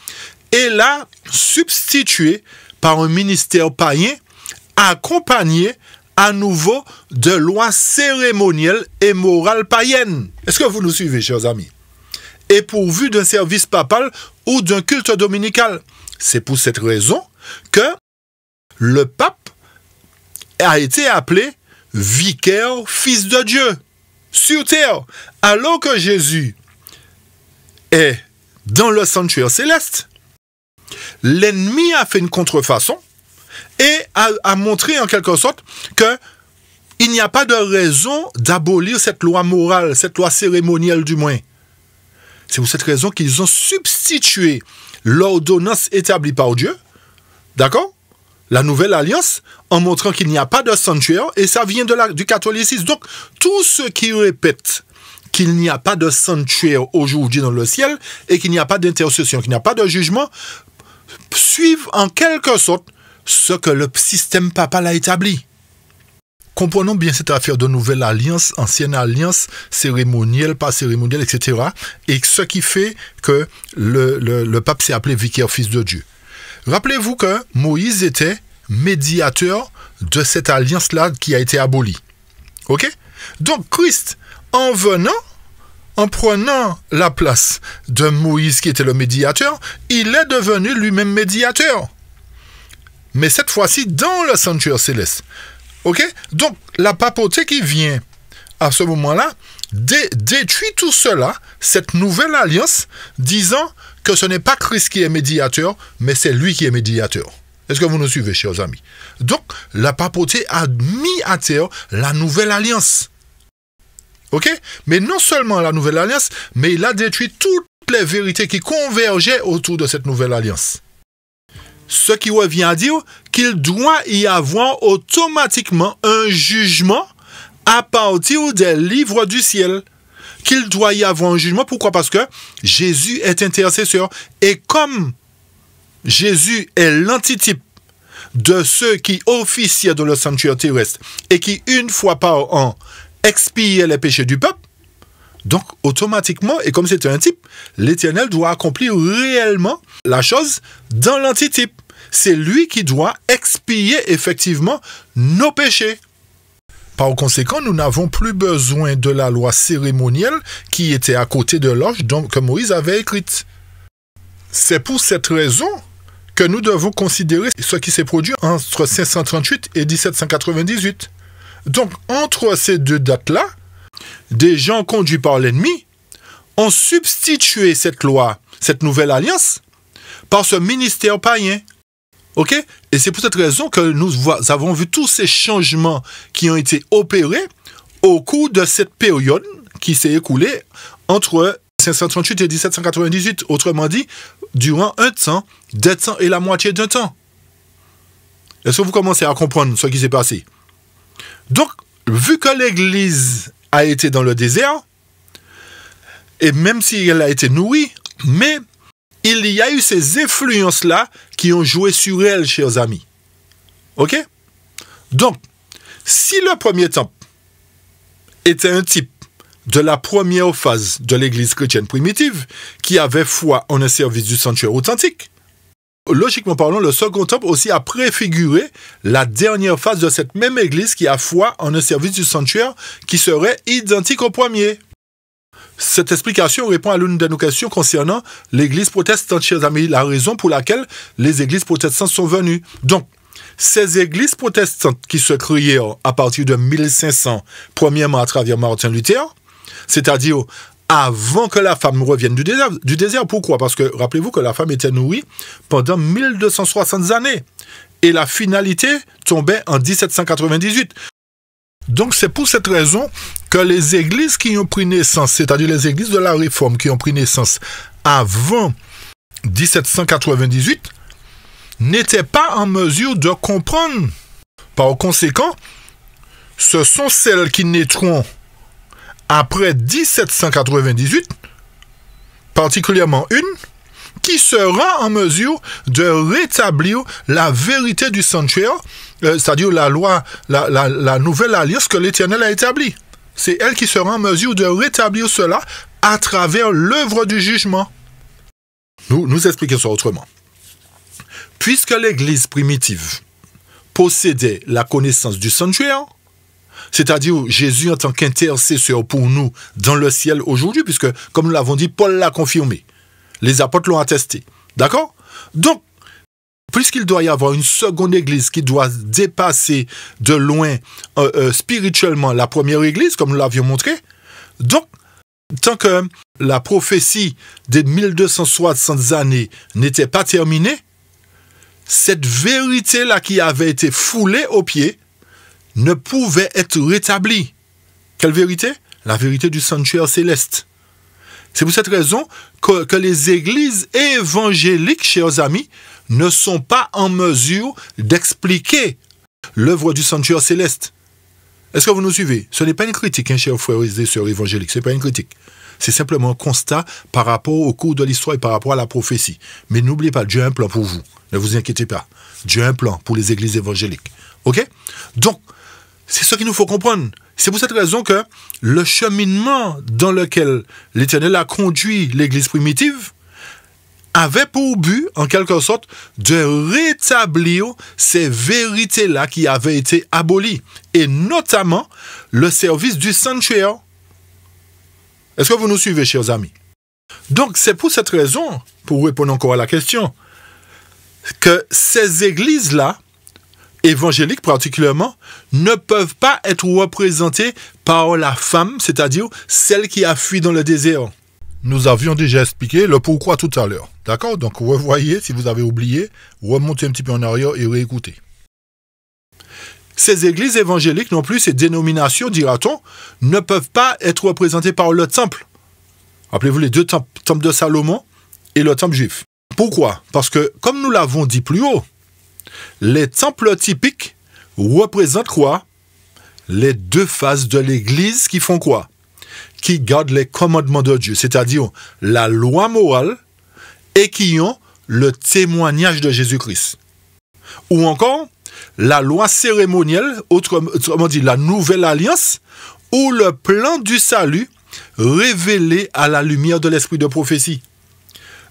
et l'a substitué par un ministère païen accompagné à nouveau de lois cérémonielles et morales païennes. Est-ce que vous nous suivez, chers amis? Et pourvu d'un service papal ou d'un culte dominical. C'est pour cette raison que le pape a été appelé vicaire fils de Dieu sur terre, alors que Jésus est dans le sanctuaire céleste. L'ennemi a fait une contrefaçon et a montré en quelque sorte qu'il n'y a pas de raison d'abolir cette loi morale, cette loi cérémonielle du moins. C'est pour cette raison qu'ils ont substitué l'ordonnance établie par Dieu, d'accord, la nouvelle alliance, en montrant qu'il n'y a pas de sanctuaire, et ça vient du catholicisme. Donc, tous ceux qui répètent qu'il n'y a pas de sanctuaire aujourd'hui dans le ciel, et qu'il n'y a pas d'intercession, qu'il n'y a pas de jugement, suivent en quelque sorte ce que le système papal a établi. Comprenons bien cette affaire de nouvelle alliance, ancienne alliance, cérémonielle, pas cérémonielle, etc. Et ce qui fait que le pape s'est appelé vicaire fils de Dieu. Rappelez-vous que Moïse était médiateur de cette alliance-là qui a été abolie. Ok? Donc Christ, en prenant la place de Moïse qui était le médiateur, il est devenu lui-même médiateur. Mais cette fois-ci dans le sanctuaire céleste. Ok? Donc, la papauté qui vient à ce moment-là détruit tout cela, cette nouvelle alliance, disant que ce n'est pas Christ qui est médiateur, mais c'est lui qui est médiateur. Est-ce que vous nous suivez, chers amis? Donc, la papauté a mis à terre la nouvelle alliance. Ok? Mais non seulement la nouvelle alliance, mais il a détruit toutes les vérités qui convergeaient autour de cette nouvelle alliance. Ce qui revient à dire qu'il doit y avoir automatiquement un jugement à partir des livres du ciel. Qu'il doit y avoir un jugement. Pourquoi? Parce que Jésus est intercesseur. Et comme Jésus est l'antitype de ceux qui officiaient dans le sanctuaire terrestre et qui, une fois par an, expiaient les péchés du peuple, donc automatiquement, et comme c'est un type, l'Éternel doit accomplir réellement la chose dans l'antitype. C'est lui qui doit expier effectivement nos péchés. Par conséquent, nous n'avons plus besoin de la loi cérémonielle qui était à côté de l'arche que Moïse avait écrite. C'est pour cette raison que nous devons considérer ce qui s'est produit entre 1538 et 1798. Donc, entre ces deux dates-là, des gens conduits par l'ennemi ont substitué cette loi, cette nouvelle alliance, par ce ministère païen. Ok? Et c'est pour cette raison que nous avons vu tous ces changements qui ont été opérés au cours de cette période qui s'est écoulée entre 1538 et 1798. Autrement dit, durant un temps, 2 temps et la moitié d'un temps. Est-ce que vous commencez à comprendre ce qui s'est passé? Donc, vu que l'Église a été dans le désert, et même si elle a été nourrie, mais il y a eu ces influences-là qui ont joué sur elle, chers amis. Ok? Donc, si le premier temple était un type de la première phase de l'Église chrétienne primitive, qui avait foi en un service du sanctuaire authentique, Logiquement parlant, le second temple aussi a préfiguré la dernière phase de cette même église qui a foi en un service du sanctuaire qui serait identique au premier. Cette explication répond à l'une de nos questions concernant l'église protestante, chers amis, la raison pour laquelle les églises protestantes sont venues. Donc, ces églises protestantes qui se créèrent à partir de 1500, premièrement à travers Martin Luther, c'est-à-dire avant que la femme revienne du désert. Pourquoi? Parce que, rappelez-vous que la femme était nourrie pendant 1260 années. Et la finalité tombait en 1798. Donc, c'est pour cette raison que les églises qui ont pris naissance, c'est-à-dire les églises de la Réforme qui ont pris naissance avant 1798, n'étaient pas en mesure de comprendre. Par conséquent, ce sont celles qui naîtront après 1798, particulièrement une, qui sera en mesure de rétablir la vérité du sanctuaire, c'est-à-dire la loi, la nouvelle alliance que l'Éternel a établie. C'est elle qui sera en mesure de rétablir cela à travers l'œuvre du jugement. Nous expliquons ça autrement. Puisque l'Église primitive possédait la connaissance du sanctuaire, c'est-à-dire Jésus en tant qu'intercesseur pour nous dans le ciel aujourd'hui, puisque, comme nous l'avons dit, Paul l'a confirmé. Les apôtres l'ont attesté. D'accord? Donc, puisqu'il doit y avoir une seconde église qui doit dépasser de loin spirituellement la première église, comme nous l'avions montré, donc, tant que la prophétie des 1260 années n'était pas terminée, cette vérité-là qui avait été foulée aux pieds ne pouvait être rétablie. Quelle vérité? La vérité du sanctuaire céleste. C'est pour cette raison que les églises évangéliques, chers amis, ne sont pas en mesure d'expliquer l'œuvre du sanctuaire céleste. Est-ce que vous nous suivez? Ce n'est pas une critique, hein, chers frères et sœurs évangéliques, ce n'est pas une critique. C'est simplement un constat par rapport au cours de l'histoire et par rapport à la prophétie. Mais n'oubliez pas, Dieu a un plan pour vous. Ne vous inquiétez pas. Dieu a un plan pour les églises évangéliques. OK? Donc, c'est ce qu'il nous faut comprendre. C'est pour cette raison que le cheminement dans lequel l'Éternel a conduit l'Église primitive avait pour but, en quelque sorte, de rétablir ces vérités-là qui avaient été abolies, et notamment le service du sanctuaire. Est-ce que vous nous suivez, chers amis? Donc, c'est pour cette raison, pour répondre encore à la question, que ces églises-là, évangéliques particulièrement, ne peuvent pas être représentées par la femme, c'est-à-dire celle qui a fui dans le désert. Nous avions déjà expliqué le pourquoi tout à l'heure. D'accord? Donc, revoyez, si vous avez oublié, remontez un petit peu en arrière et réécoutez. Ces églises évangéliques non plus, ces dénominations, dira-t-on, ne peuvent pas être représentées par le temple. Rappelez-vous les deux temples, le temple de Salomon et le temple juif. Pourquoi? Parce que, comme nous l'avons dit plus haut, les temples typiques représentent quoi? Les deux phases de l'Église qui font quoi? Qui gardent les commandements de Dieu, c'est-à-dire la loi morale, et qui ont le témoignage de Jésus-Christ. Ou encore, la loi cérémonielle, autrement dit la nouvelle alliance, ou le plan du salut révélé à la lumière de l'esprit de prophétie.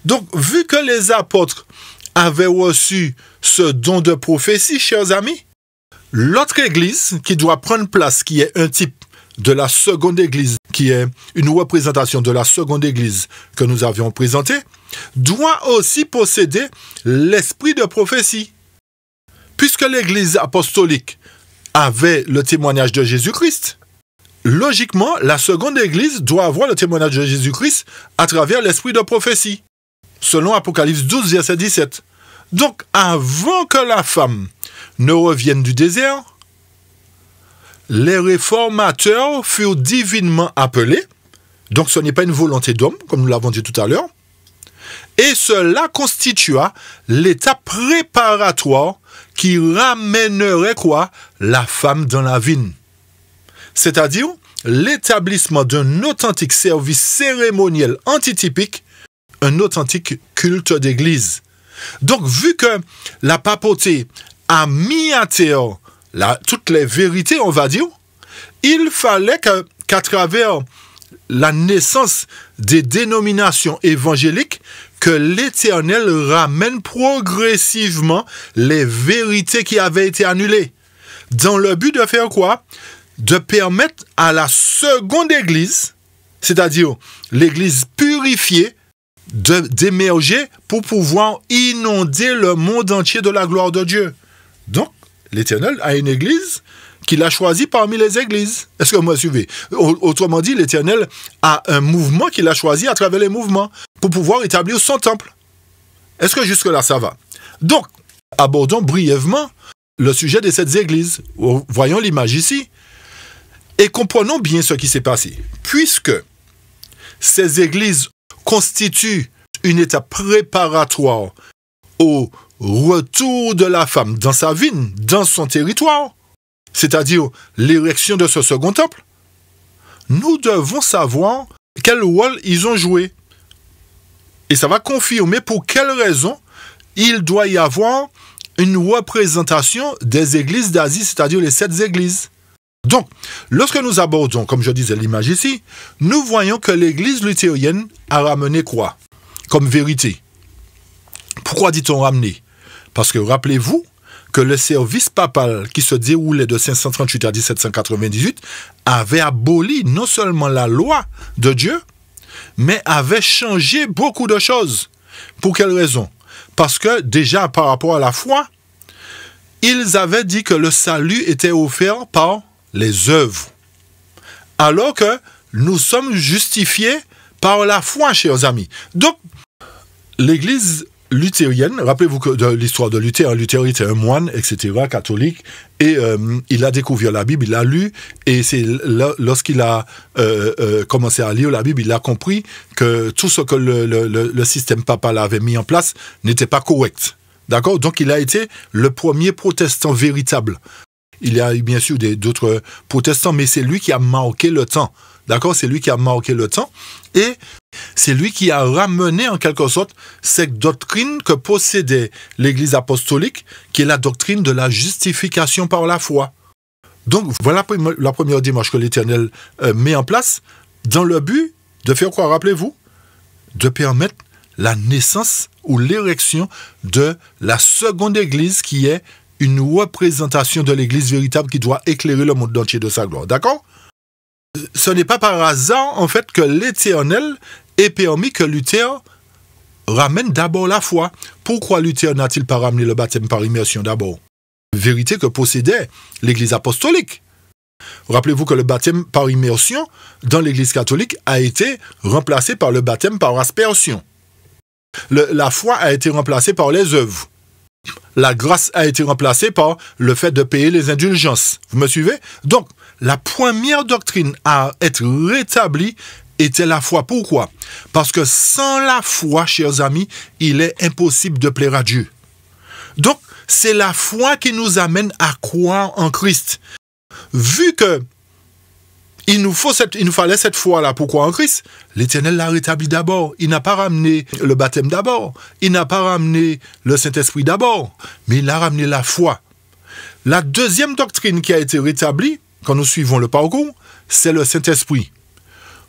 Donc, vu que les apôtres avaient reçu ce don de prophétie, chers amis, l'autre église qui doit prendre place, qui est un type de la seconde église, qui est une représentation de la seconde église que nous avions présentée, doit aussi posséder l'esprit de prophétie. Puisque l'église apostolique avait le témoignage de Jésus-Christ, logiquement, la seconde église doit avoir le témoignage de Jésus-Christ à travers l'esprit de prophétie, selon Apocalypse 12, verset 17. Donc, avant que la femme ne revienne du désert, les réformateurs furent divinement appelés, donc ce n'est pas une volonté d'homme, comme nous l'avons dit tout à l'heure, et cela constitua l'étape préparatoire qui ramènerait quoi? La femme dans la vigne. C'est-à-dire l'établissement d'un authentique service cérémoniel antitypique, un authentique culte d'église. Donc, vu que la papauté a mis à terre toutes les vérités, on va dire, il fallait qu'à travers la naissance des dénominations évangéliques, que l'Éternel ramène progressivement les vérités qui avaient été annulées. Dans le but de faire quoi? De permettre à la seconde Église, c'est-à-dire l'Église purifiée, d'émerger pour pouvoir inonder le monde entier de la gloire de Dieu. Donc, l'Éternel a une Église qu'il a choisie parmi les Églises. Est-ce que vous me suivez? Autrement dit, l'Éternel a un mouvement qu'il a choisi à travers les mouvements pour pouvoir établir son temple. Est-ce que jusque-là, ça va? Donc, abordons brièvement le sujet de cette Église. Voyons l'image ici. Et comprenons bien ce qui s'est passé. Puisque ces Églises constituent une étape préparatoire au retour de la femme dans sa vigne, dans son territoire, c'est-à-dire l'érection de ce second temple, nous devons savoir quel rôle ils ont joué. Et ça va confirmer pour quelle raison il doit y avoir une représentation des églises d'Asie, c'est-à-dire les 7 églises. Donc, lorsque nous abordons, comme je disais l'image ici, nous voyons que l'église luthérienne a ramené quoi comme vérité? Pourquoi dit-on ramener? Parce que rappelez-vous que le service papal qui se déroulait de 538 à 1798 avait aboli non seulement la loi de Dieu, mais avait changé beaucoup de choses. Pour quelle raison? Parce que déjà par rapport à la foi, ils avaient dit que le salut était offert par les œuvres. Alors que nous sommes justifiés par la foi, chers amis. Donc, l'église luthérienne, rappelez-vous que de l'histoire de Luther, Luther était un moine, etc., catholique, et il a découvert la Bible, il l'a lu, et c'est lorsqu'il a commencé à lire la Bible, il a compris que tout ce que le système papal avait mis en place n'était pas correct. D'accord? Donc il a été le premier protestant véritable. Il y a eu bien sûr d'autres protestants, mais c'est lui qui a marqué le temps. D'accord? C'est lui qui a marqué le temps. Et c'est lui qui a ramené en quelque sorte cette doctrine que possédait l'Église apostolique, qui est la doctrine de la justification par la foi. Donc voilà la première démarche que l'Éternel met en place dans le but de faire quoi, rappelez-vous? De permettre la naissance ou l'érection de la seconde Église qui est une représentation de l'Église véritable qui doit éclairer le monde entier de sa gloire. D'accord? Ce n'est pas par hasard, en fait, que l'Éternel ait permis que Luther ramène d'abord la foi. Pourquoi Luther n'a-t-il pas ramené le baptême par immersion d'abord? Vérité que possédait l'Église apostolique. Rappelez-vous que le baptême par immersion dans l'Église catholique a été remplacé par le baptême par aspersion. La foi a été remplacée par les œuvres. La grâce a été remplacée par le fait de payer les indulgences. Vous me suivez? Donc, la première doctrine à être rétablie était la foi. Pourquoi? Parce que sans la foi, chers amis, il est impossible de plaire à Dieu. Donc, c'est la foi qui nous amène à croire en Christ. Vu que il nous fallait cette foi-là pour croire en Christ, l'Éternel l'a rétabli d'abord. Il n'a pas ramené le baptême d'abord. Il n'a pas ramené le Saint-Esprit d'abord. Mais il a ramené la foi. La deuxième doctrine qui a été rétablie, quand nous suivons le parcours, c'est le Saint-Esprit.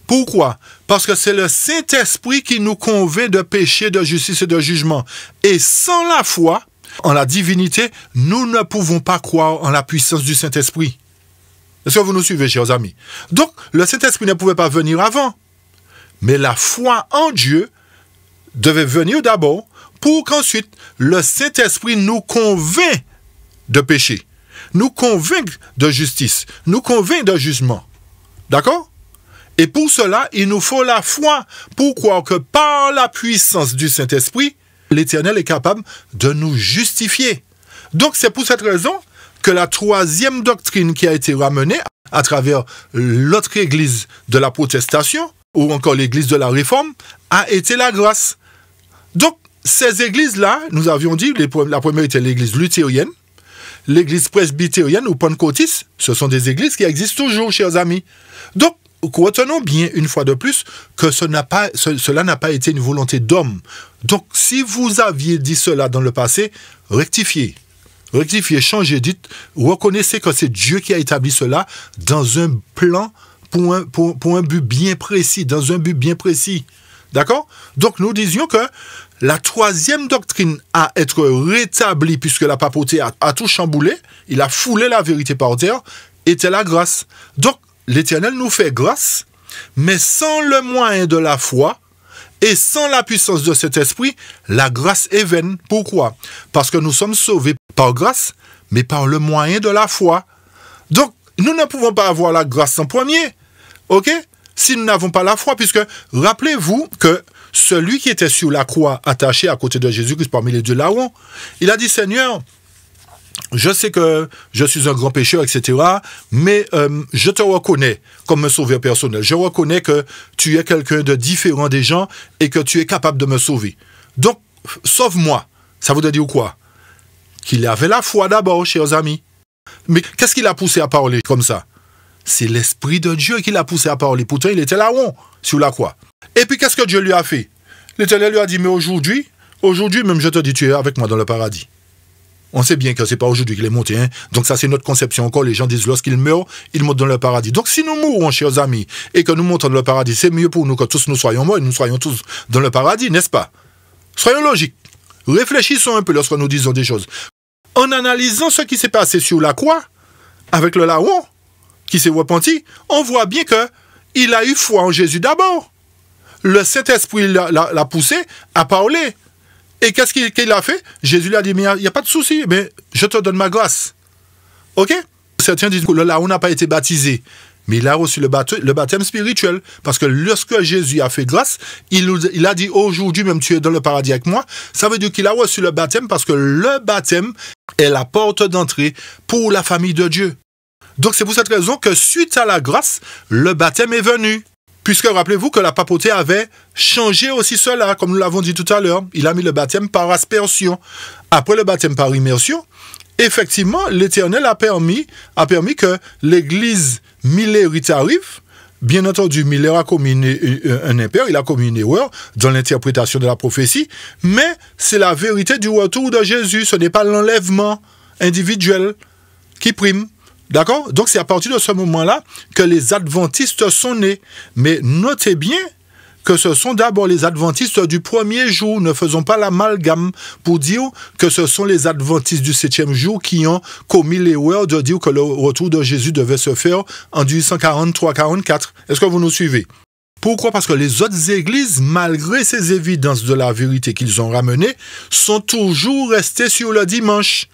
Pourquoi? Parce que c'est le Saint-Esprit qui nous convainc de péché, de justice et de jugement. Et sans la foi, en la divinité, nous ne pouvons pas croire en la puissance du Saint-Esprit. Est-ce que vous nous suivez, chers amis? Donc, le Saint-Esprit ne pouvait pas venir avant. Mais la foi en Dieu devait venir d'abord pour qu'ensuite le Saint-Esprit nous convainc de péché, nous convainc de justice, nous convainc de jugement. D'accord? Et pour cela, il nous faut la foi pour croire que par la puissance du Saint-Esprit, l'Éternel est capable de nous justifier. Donc, c'est pour cette raison que la troisième doctrine qui a été ramenée à travers l'autre église de la protestation, ou encore l'église de la réforme, a été la grâce. Donc, ces églises-là, nous avions dit, la première était l'église luthérienne, l'église presbytérienne ou pentecôtiste, ce sont des églises qui existent toujours, chers amis. Donc, retenons bien, une fois de plus, que cela n'a pas été une volonté d'homme. Donc, si vous aviez dit cela dans le passé, rectifiez. Rectifiez, changez, dites, reconnaissez que c'est Dieu qui a établi cela dans un plan pour un but bien précis, dans un but bien précis. D'accord? Donc nous disions que la troisième doctrine à être rétablie, puisque la papauté a tout chamboulé, il a foulé la vérité par terre, était la grâce. Donc l'Éternel nous fait grâce, mais sans le moyen de la foi et sans la puissance de cet esprit, la grâce est vaine. Pourquoi? Parce que nous sommes sauvés par grâce, mais par le moyen de la foi. Donc, nous ne pouvons pas avoir la grâce en premier, ok? Si nous n'avons pas la foi, puisque rappelez-vous que celui qui était sur la croix attaché à côté de Jésus-Christ parmi les deux larrons, il a dit, Seigneur, je sais que je suis un grand pécheur, etc., mais je te reconnais comme un sauveur personnel. Je reconnais que tu es quelqu'un de différent des gens et que tu es capable de me sauver. Donc, sauve-moi. Ça voudrait dire quoi? Qu'il avait la foi d'abord, chers amis. Mais qu'est-ce qui l'a poussé à parler comme ça? C'est l'Esprit de Dieu qui l'a poussé à parler. Pourtant, il était larron sur la croix. Et puis, qu'est-ce que Dieu lui a fait? L'Éternel lui a dit, mais aujourd'hui, même je te dis, tu es avec moi dans le paradis. On sait bien que ce n'est pas aujourd'hui qu'il est monté. Hein? Donc ça, c'est notre conception encore. Les gens disent, lorsqu'il meurt, il monte dans le paradis. Donc si nous mourons, chers amis, et que nous montons dans le paradis, c'est mieux pour nous que tous nous soyons morts et nous soyons tous dans le paradis, n'est-ce pas? Soyons logiques. Réfléchissons un peu lorsque nous disons des choses. En analysant ce qui s'est passé sur la croix, avec le larron, qui s'est repenti, on voit bien qu'il a eu foi en Jésus d'abord. Le Saint-Esprit l'a poussé à parler. Et qu'est-ce qu'il a fait? Jésus lui a dit, mais il n'y a pas de souci, mais je te donne ma grâce. Ok? Certains disent que le larron n'a pas été baptisé, mais il a reçu le baptême spirituel. Parce que lorsque Jésus a fait grâce, il a dit, aujourd'hui même tu es dans le paradis avec moi. Ça veut dire qu'il a reçu le baptême parce que le baptême est la porte d'entrée pour la famille de Dieu. Donc c'est pour cette raison que suite à la grâce, le baptême est venu. Puisque rappelez-vous que la papauté avait changé aussi cela, comme nous l'avons dit tout à l'heure. Il a mis le baptême par aspersion. Après le baptême par immersion, effectivement, l'Éternel a permis que l'Église millérite arrive. Bien entendu, Miller a commis un impair, il a commis une erreur dans l'interprétation de la prophétie, mais c'est la vérité du retour de Jésus. Ce n'est pas l'enlèvement individuel qui prime. D'accord? Donc c'est à partir de ce moment-là que les adventistes sont nés. Mais notez bien que ce sont d'abord les adventistes du premier jour. Ne faisons pas l'amalgame pour dire que ce sont les adventistes du 7e jour qui ont commis l'erreur de dire que le retour de Jésus devait se faire en 1843-44. Est-ce que vous nous suivez? Pourquoi? Parce que les autres églises, malgré ces évidences de la vérité qu'ils ont ramenées, sont toujours restées sur le dimanche.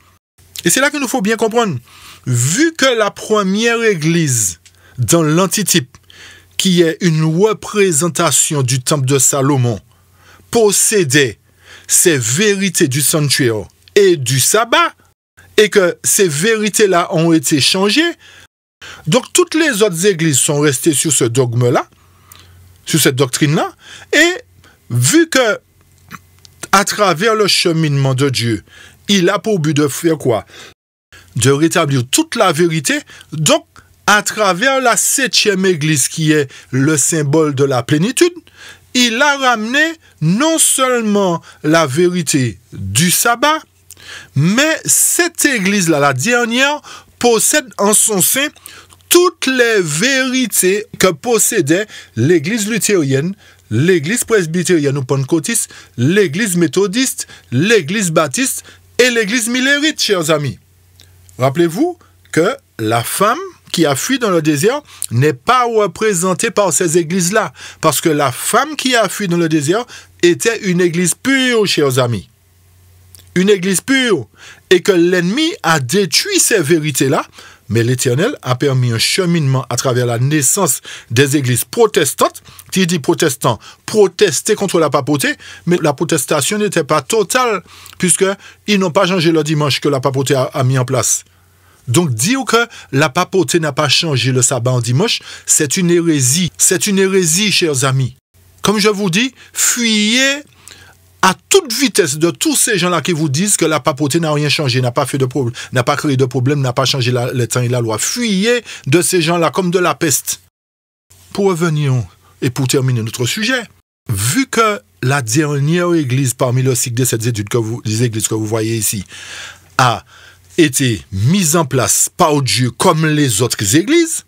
Et c'est là qu'il nous faut bien comprendre. Vu que la première église dans l'antitype, qui est une représentation du temple de Salomon, possédait ces vérités du sanctuaire et du sabbat, et que ces vérités-là ont été changées, donc toutes les autres églises sont restées sur ce dogme-là, sur cette doctrine-là, et vu que à travers le cheminement de Dieu, il a pour but de faire quoi? De rétablir toute la vérité. Donc, à travers la 7e église qui est le symbole de la plénitude, il a ramené non seulement la vérité du sabbat, mais cette église-là, la dernière, possède en son sein toutes les vérités que possédait l'église luthérienne, l'église presbytérienne ou pentecôtiste, l'église méthodiste, l'église baptiste et l'église millérite, chers amis. Rappelez-vous que la femme qui a fui dans le désert n'est pas représentée par ces églises-là. Parce que la femme qui a fui dans le désert était une église pure, chers amis. Une église pure. Et que l'ennemi a détruit ces vérités-là. Mais l'Éternel a permis un cheminement à travers la naissance des églises protestantes. Qui dit protestant, protester contre la papauté. Mais la protestation n'était pas totale. Puisqu'ils n'ont pas changé le dimanche que la papauté a mis en place. Donc dire que la papauté n'a pas changé le sabbat en dimanche, c'est une hérésie. C'est une hérésie, chers amis. Comme je vous dis, fuyez à toute vitesse de tous ces gens-là qui vous disent que la papauté n'a rien changé, n'a pas fait de problème, n'a pas créé de problème, n'a pas changé les temps et la loi. Fuyez de ces gens-là comme de la peste. Pour revenir et pour terminer notre sujet, vu que la dernière église parmi le cycle de cette étude des églises que vous voyez ici a été mise en place par Dieu comme les autres églises,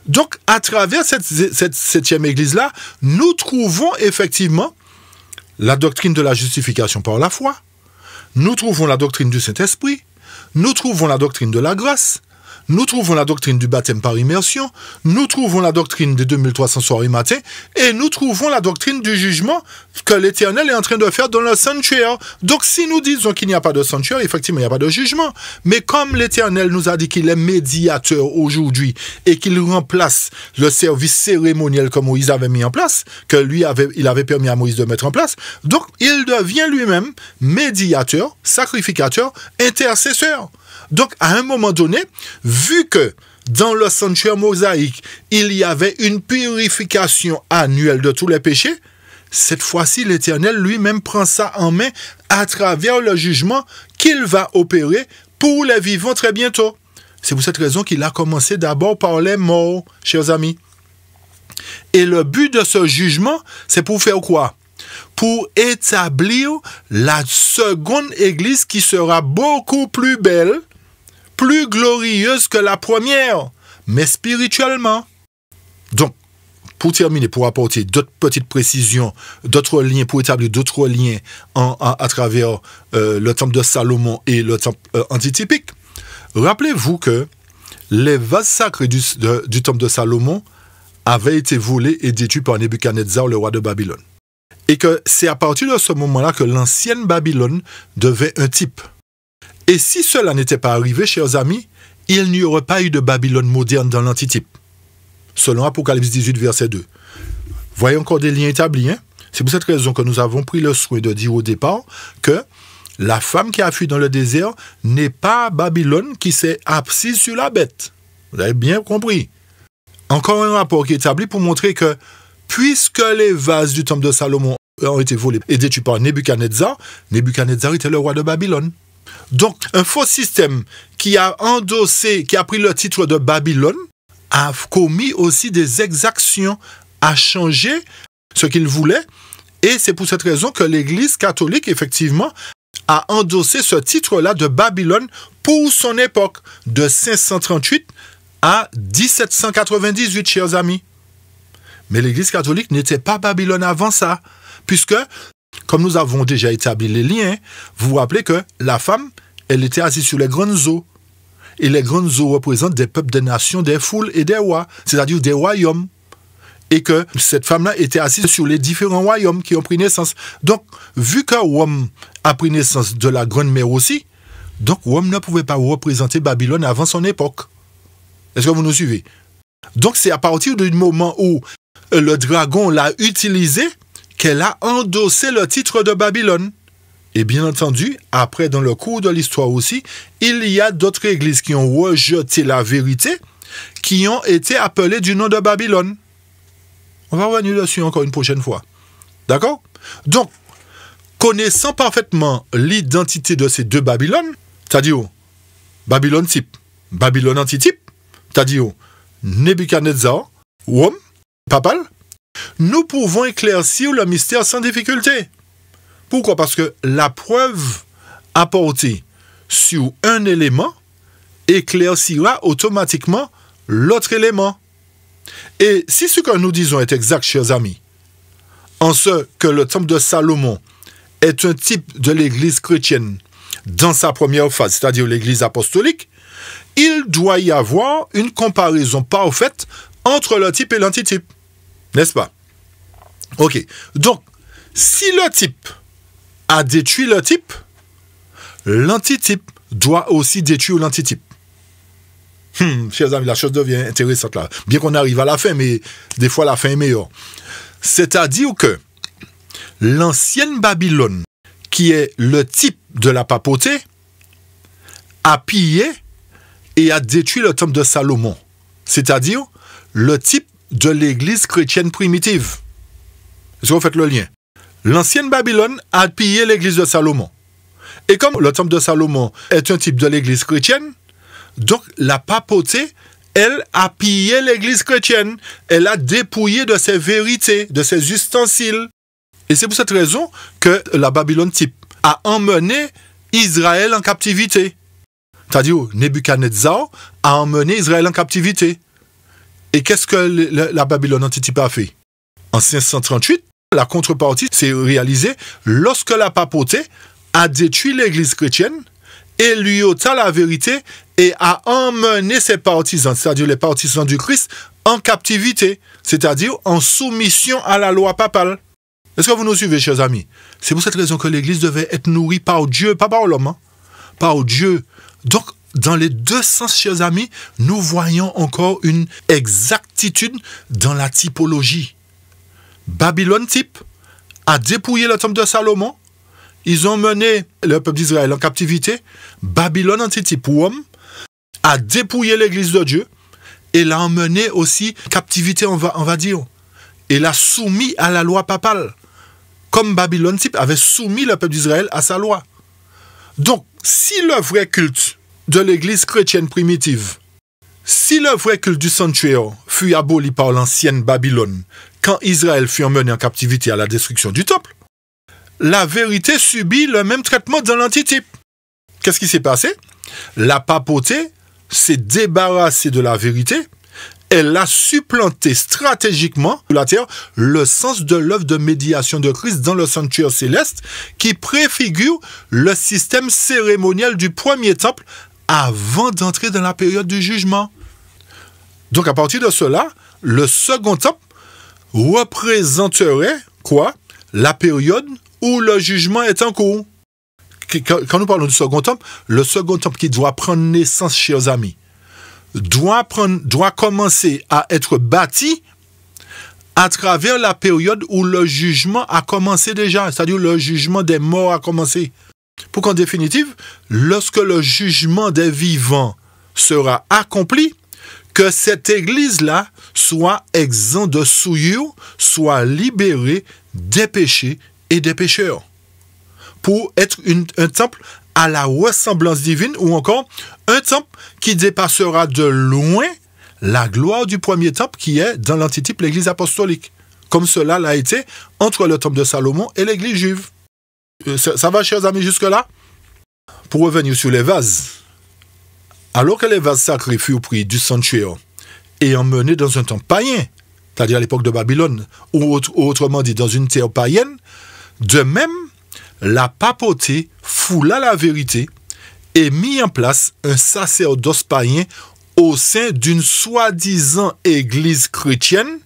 Donc, à travers cette septième église-là, nous trouvons effectivement la doctrine de la justification par la foi, nous trouvons la doctrine du Saint-Esprit, nous trouvons la doctrine de la grâce, nous trouvons la doctrine du baptême par immersion, nous trouvons la doctrine des 2300 soirs et matins, et nous trouvons la doctrine du jugement que l'Éternel est en train de faire dans le sanctuaire. Donc si nous disons qu'il n'y a pas de sanctuaire, effectivement il n'y a pas de jugement. Mais comme l'Éternel nous a dit qu'il est médiateur aujourd'hui et qu'il remplace le service cérémoniel que Moïse avait mis en place, il avait permis à Moïse de mettre en place, donc il devient lui-même médiateur, sacrificateur, intercesseur. Donc, à un moment donné, vu que dans le sanctuaire mosaïque, il y avait une purification annuelle de tous les péchés, cette fois-ci, l'Éternel lui-même prend ça en main à travers le jugement qu'il va opérer pour les vivants très bientôt. C'est pour cette raison qu'il a commencé d'abord par les morts, chers amis. Et le but de ce jugement, c'est pour faire quoi? Pour établir la seconde église qui sera beaucoup plus belle, plus glorieuse que la première, mais spirituellement. Donc, pour terminer, pour apporter d'autres petites précisions, d'autres liens, pour établir d'autres liens à travers le temple de Salomon et le temple antitypique, rappelez-vous que les vases sacrés du temple de Salomon avaient été volés et détruits par Nebuchadnezzar, le roi de Babylone. Et que c'est à partir de ce moment-là que l'ancienne Babylone devait un type. Et si cela n'était pas arrivé, chers amis, il n'y aurait pas eu de Babylone moderne dans l'antitype. Selon Apocalypse 18, verset 2. Voyez encore des liens établis. Hein? C'est pour cette raison que nous avons pris le soin de dire au départ que la femme qui a fui dans le désert n'est pas Babylone qui s'est assise sur la bête. Vous avez bien compris. Encore un rapport qui est établi pour montrer que puisque les vases du temple de Salomon ont été volés et détruits par Nebuchadnezzar, Nebuchadnezzar était le roi de Babylone. Donc, un faux système qui a pris le titre de Babylone, a commis aussi des exactions à changer ce qu'il voulait. Et c'est pour cette raison que l'Église catholique, effectivement, a endossé ce titre-là de Babylone pour son époque, de 538 à 1798, chers amis. Mais l'Église catholique n'était pas Babylone avant ça, puisque, comme nous avons déjà établi les liens, vous vous rappelez que la femme, elle était assise sur les grandes eaux. Et les grandes eaux représentent des peuples, des nations, des foules et des rois, c'est-à-dire des royaumes. Et que cette femme-là était assise sur les différents royaumes qui ont pris naissance. Donc, vu que Rome a pris naissance de la Grande Mer aussi, donc Rome ne pouvait pas représenter Babylone avant son époque. Est-ce que vous nous suivez? Donc, c'est à partir du moment où le dragon l'a utilisé qu'elle a endossé le titre de Babylone. Et bien entendu, après, dans le cours de l'histoire aussi, il y a d'autres églises qui ont rejeté la vérité, qui ont été appelées du nom de Babylone. On va revenir dessus encore une prochaine fois. D'accord? Donc, connaissant parfaitement l'identité de ces deux Babylones, c'est-à-dire Babylone type, Babylone antitype, c'est-à-dire Nebuchadnezzar, Rome, papal, nous pouvons éclaircir le mystère sans difficulté. Pourquoi? Parce que la preuve apportée sur un élément éclaircira automatiquement l'autre élément. Et si ce que nous disons est exact, chers amis, en ce que le temple de Salomon est un type de l'église chrétienne dans sa première phase, c'est-à-dire l'église apostolique, il doit y avoir une comparaison parfaite entre le type et l'antitype. N'est-ce pas? Ok. Donc, si le type a détruit le type, l'antitype doit aussi détruire l'antitype. Chers amis, la chose devient intéressante là. Bien qu'on arrive à la fin, mais des fois la fin est meilleure. C'est-à-dire que l'ancienne Babylone, qui est le type de la papauté, a pillé et a détruit le temple de Salomon. C'est-à-dire le type de l'église chrétienne primitive. Est-ce que vous faites le lien? L'ancienne Babylone a pillé l'église de Salomon. Et comme le temple de Salomon est un type de l'église chrétienne, donc la papauté, elle a pillé l'église chrétienne. Elle a dépouillé de ses vérités, de ses ustensiles. Et c'est pour cette raison que la Babylone type a emmené Israël en captivité. C'est-à-dire, Nebuchadnezzar a emmené Israël en captivité. Et qu'est-ce que la Babylone antitype a fait? En 538, la contrepartie s'est réalisée lorsque la papauté a détruit l'église chrétienne et lui ôta la vérité et a emmené ses partisans, c'est-à-dire les partisans du Christ, en captivité, c'est-à-dire en soumission à la loi papale. Est-ce que vous nous suivez, chers amis? C'est pour cette raison que l'église devait être nourrie par Dieu, pas par l'homme, hein? Par Dieu. Donc, dans les deux sens, chers amis, nous voyons encore une exactitude dans la typologie. Babylone type a dépouillé le temple de Salomon. Ils ont mené le peuple d'Israël en captivité. Babylone antitype Rome a dépouillé l'église de Dieu et l'a emmené aussi captivité, on va dire. Et l'a soumis à la loi papale. Comme Babylone type avait soumis le peuple d'Israël à sa loi. Donc, si le vrai culte de l'église chrétienne primitive, si le vrai culte du sanctuaire fut aboli par l'ancienne Babylone, quand Israël fut emmené en captivité à la destruction du temple, la vérité subit le même traitement dans l'antitype. Qu'est-ce qui s'est passé? La papauté s'est débarrassée de la vérité. Elle a supplanté stratégiquement sur la terre le sens de l'œuvre de médiation de Christ dans le sanctuaire céleste qui préfigure le système cérémoniel du premier temple avant d'entrer dans la période du jugement. Donc à partir de cela, le second temple représenterait quoi? La période où le jugement est en cours. Quand nous parlons du second temple, le second temple qui doit prendre naissance, chers amis, doit commencer à être bâti à travers la période où le jugement a commencé déjà, c'est-à-dire le jugement des morts a commencé. Pour qu'en définitive, lorsque le jugement des vivants sera accompli, que cette église-là soit exempte de souillure, soit libérée des péchés et des pécheurs. Pour être un temple à la ressemblance divine ou encore un temple qui dépassera de loin la gloire du premier temple qui est dans l'antitype l'église apostolique, comme cela l'a été entre le temple de Salomon et l'église juive. Ça va, chers amis, jusque-là? Pour revenir sur les vases, alors que les vases sacrés furent pris du sanctuaire et emmenés dans un temple païen, c'est-à-dire à l'époque de Babylone, ou autrement dit dans une terre païenne, de même, la papauté foula la vérité et mit en place un sacerdoce païen au sein d'une soi-disant église chrétienne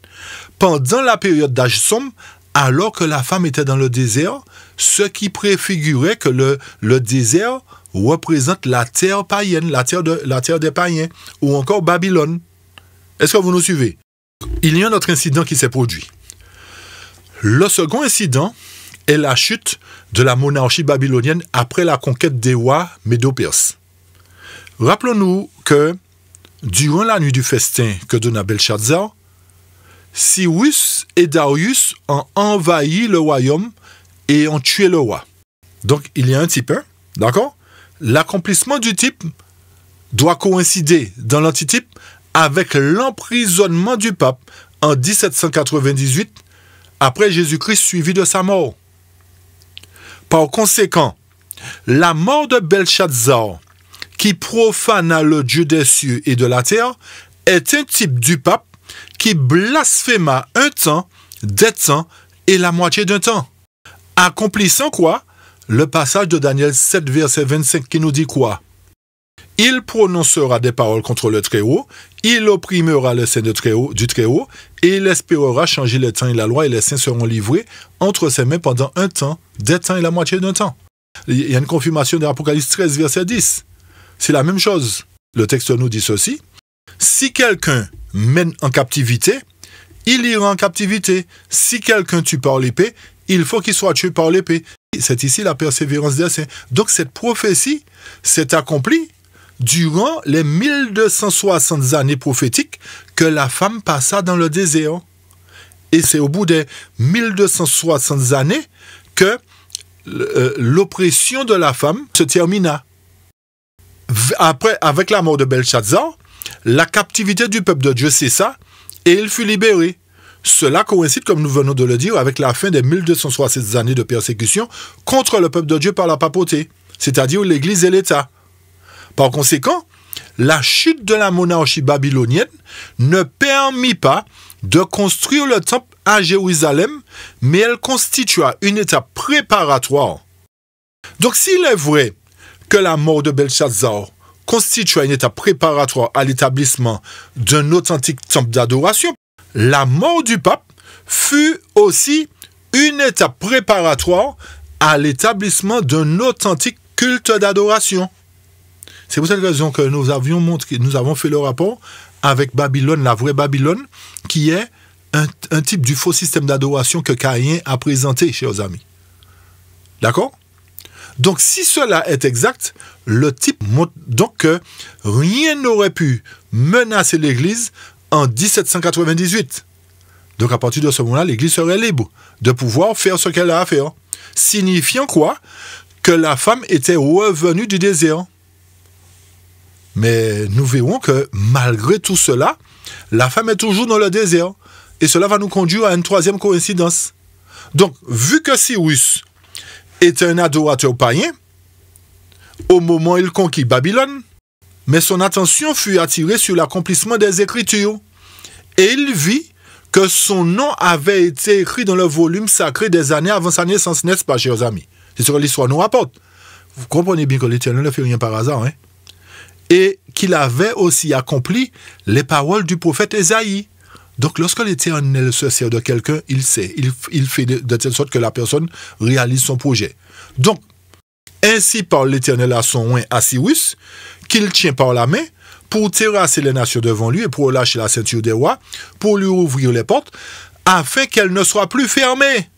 pendant la période d'âge sombre, alors que la femme était dans le désert, ce qui préfigurait que le désert représente la terre païenne, la terre des païens, ou encore Babylone. Est-ce que vous nous suivez? Il y a un autre incident qui s'est produit. Le second incident est la chute de la monarchie babylonienne après la conquête des rois médo-perses. Rappelons-nous que, durant la nuit du festin que donna Belshazzar, Cyrus et Darius ont envahi le royaume et ont tué le roi. Donc, il y a un type 1, d'accord? L'accomplissement du type doit coïncider dans l'antitype avec l'emprisonnement du pape en 1798, après Jésus-Christ suivi de sa mort. Par conséquent, la mort de Belshazzar, qui profana le Dieu des cieux et de la terre, est un type du pape qui blasphéma un temps, des temps et la moitié d'un temps. Accomplissant quoi? Le passage de Daniel 7, verset 25 qui nous dit quoi? Il prononcera des paroles contre le Très-Haut, il opprimera le sein du Très-Haut, et il espérera changer les temps et la loi, et les saints seront livrés entre ses mains pendant un temps, des temps et la moitié d'un temps. Il y a une confirmation de l'Apocalypse 13, verset 10. C'est la même chose. Le texte nous dit ceci. Si quelqu'un mène en captivité, il ira en captivité. Si quelqu'un tue par l'épée, il faut qu'il soit tué par l'épée. C'est ici la persévérance des saints. Donc cette prophétie s'est accomplie durant les 1260 années prophétiques que la femme passa dans le désert. Et c'est au bout des 1260 années que l'oppression de la femme se termina. Après, avec la mort de Belshazzar, la captivité du peuple de Dieu cessa et il fut libéré. Cela coïncide, comme nous venons de le dire, avec la fin des 1260 années de persécution contre le peuple de Dieu par la papauté, c'est-à-dire l'Église et l'État. Par conséquent, la chute de la monarchie babylonienne ne permit pas de construire le temple à Jérusalem, mais elle constitua une étape préparatoire. Donc s'il est vrai que la mort de Belshazzar constitua une étape préparatoire à l'établissement d'un authentique temple d'adoration, la mort du pape fut aussi une étape préparatoire à l'établissement d'un authentique culte d'adoration. C'est pour cette raison que nous avons fait le rapport avec Babylone, la vraie Babylone, qui est un type du faux système d'adoration que Caïn a présenté, chers amis. D'accord? Donc, si cela est exact, le type montre donc que rien n'aurait pu menacer l'Église en 1798. Donc, à partir de ce moment-là, l'Église serait libre de pouvoir faire ce qu'elle a à faire. Signifiant quoi? Que la femme était revenue du désert. Mais nous verrons que malgré tout cela, la femme est toujours dans le désert. Et cela va nous conduire à une troisième coïncidence. Donc, vu que Cyrus était un adorateur païen, au moment où il conquit Babylone, mais son attention fut attirée sur l'accomplissement des Écritures. Et il vit que son nom avait été écrit dans le volume sacré des années avant sa naissance, n'est-ce pas, chers amis? C'est ce que l'histoire nous rapporte. Vous comprenez bien que l'Éternel ne fait rien par hasard, hein? Et qu'il avait aussi accompli les paroles du prophète Ésaïe. Donc, lorsque l'Éternel se sert de quelqu'un, il sait, il fait de telle sorte que la personne réalise son projet. Donc, ainsi parle l'Éternel à son oint à Cyrus, qu'il tient par la main, pour terrasser les nations devant lui et pour relâcher la ceinture des rois, pour lui ouvrir les portes, afin qu'elle ne soit plus fermée.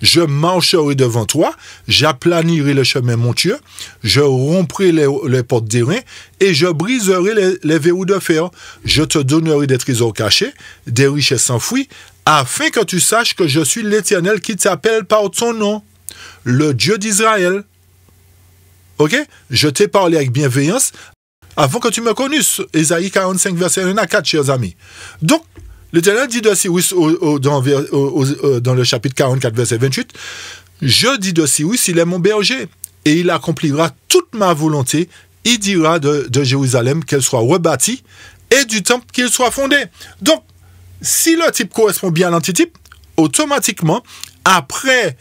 Je marcherai devant toi, j'aplanirai le chemin montueux, je romprai les portes d'airain et je briserai les verrous de fer. Je te donnerai des trésors cachés, des richesses enfouies, afin que tu saches que je suis l'Éternel qui t'appelle par ton nom, le Dieu d'Israël. Ok? Je t'ai parlé avec bienveillance avant que tu me connusses. Ésaïe 45, verset 1 à 4, chers amis. Donc, l'Éternel dit de Cyrus dans le chapitre 44, verset 28, « Je dis de Cyrus, il est mon berger, et il accomplira toute ma volonté. Il dira de Jérusalem qu'elle soit rebâtie, et du temple qu'il soit fondé. » Donc, si le type correspond bien à l'antitype, automatiquement, après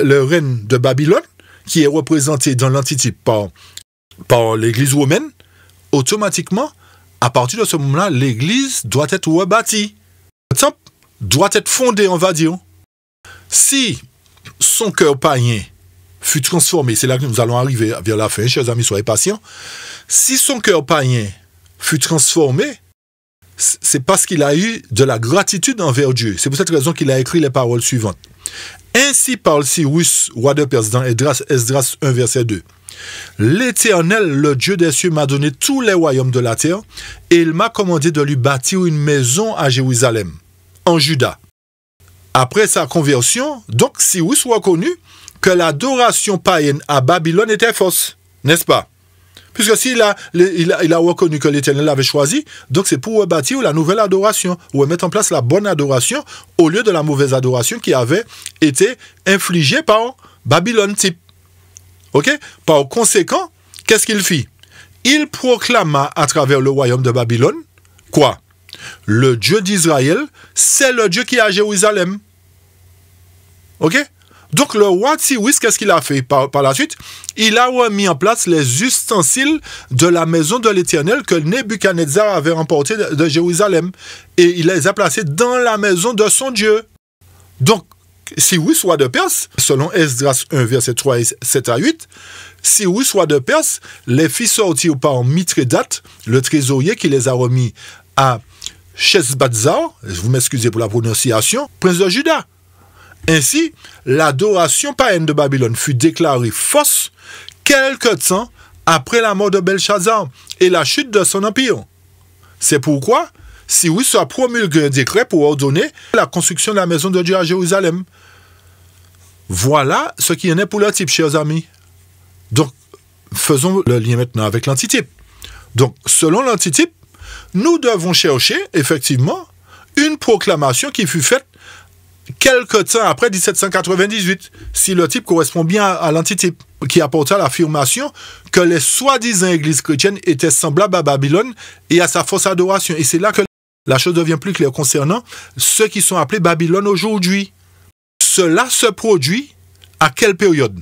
le règne de Babylone, qui est représenté dans l'antitype par l'Église romaine, automatiquement, à partir de ce moment-là, l'Église doit être rebâtie. Le temple doit être fondé, on va dire. Si son cœur païen fut transformé, c'est là que nous allons arriver vers la fin, chers amis, soyez patients. Si son cœur païen fut transformé, c'est parce qu'il a eu de la gratitude envers Dieu. C'est pour cette raison qu'il a écrit les paroles suivantes. Ainsi parle Cyrus, roi de Perse, dans Esdras 1, verset 2. L'Éternel, le Dieu des cieux, m'a donné tous les royaumes de la terre, et il m'a commandé de lui bâtir une maison à Jérusalem, en Juda. Après sa conversion, donc Cyrus reconnut que l'adoration païenne à Babylone était fausse, n'est-ce pas? Puisque s'il a reconnu que l'Éternel l'avait choisi, donc c'est pour rebâtir la nouvelle adoration, ou mettre en place la bonne adoration, au lieu de la mauvaise adoration qui avait été infligée par Babylone type. Ok? Par conséquent, qu'est-ce qu'il fit? Il proclama à travers le royaume de Babylone, quoi? Le Dieu d'Israël, c'est le Dieu qui est à Jérusalem. Ok? Donc le roi Cyrus, qu'est-ce qu'il a fait par la suite? Il a remis en place les ustensiles de la maison de l'Éternel que Nebuchadnezzar avait emporté de Jérusalem. Et il les a placés dans la maison de son Dieu. Donc, Cyrus, roi de Perse, selon Esdras 1, verset 3 et 7 à 8, Cyrus, roi de Perse, les fit sortir par Mithrédate, le trésorier qui les a remis à Sheshbazzar, vous m'excusez pour la prononciation, prince de Juda. Ainsi, l'adoration païenne de Babylone fut déclarée fausse quelque temps après la mort de Belshazzar et la chute de son empire. C'est pourquoi Cyrus a promulgué un décret pour ordonner la construction de la maison de Dieu à Jérusalem. Voilà ce qui en est pour le type, chers amis. Donc, faisons le lien maintenant avec l'antitype. Donc, selon l'antitype, nous devons chercher, effectivement, une proclamation qui fut faite quelque temps après 1798, si le type correspond bien à l'antitype, qui apporta l'affirmation que les soi-disant églises chrétiennes étaient semblables à Babylone et à sa fausse adoration. Et c'est là que la chose devient plus claire concernant ceux qui sont appelés Babylone aujourd'hui. Cela se produit à quelle période?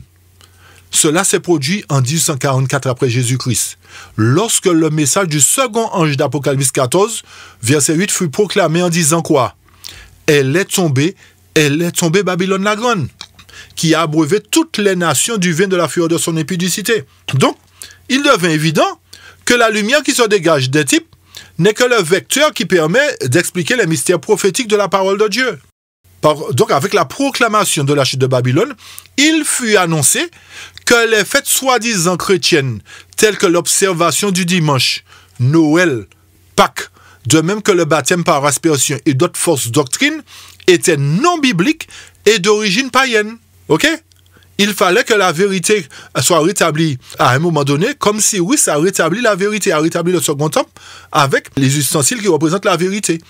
Cela s'est produit en 1844 après Jésus-Christ, lorsque le message du second ange d'Apocalypse 14, verset 8, fut proclamé en disant quoi? Elle est tombée Babylone la Grande, qui a abreuvé toutes les nations du vin de la fureur de son impudicité. Donc, il devient évident que la lumière qui se dégage des types n'est que le vecteur qui permet d'expliquer les mystères prophétiques de la parole de Dieu. Donc, avec la proclamation de la chute de Babylone, il fut annoncé que les fêtes soi-disant chrétiennes, telles que l'observation du dimanche, Noël, Pâques, de même que le baptême par aspersion et d'autres fausses doctrines, étaient non bibliques et d'origine païenne. Ok? Il fallait que la vérité soit rétablie à un moment donné, comme si, oui, ça a rétabli la vérité, a rétabli le second temple avec les ustensiles qui représentent la vérité.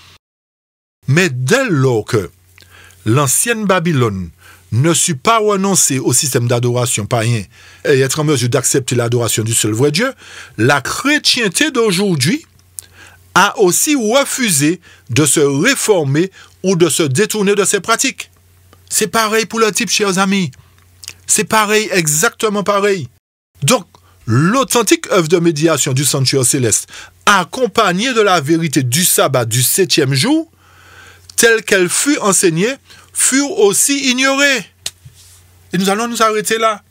Mais dès lors que l'ancienne Babylone ne sut pas renoncer au système d'adoration païen et être en mesure d'accepter l'adoration du seul vrai Dieu, la chrétienté d'aujourd'hui a aussi refusé de se réformer ou de se détourner de ses pratiques. C'est pareil pour le type, chers amis. C'est pareil, exactement pareil. Donc, l'authentique œuvre de médiation du sanctuaire céleste, accompagnée de la vérité du sabbat du 7e jour, telle qu'elle fut enseignée, fut aussi ignorée. Et nous allons nous arrêter là.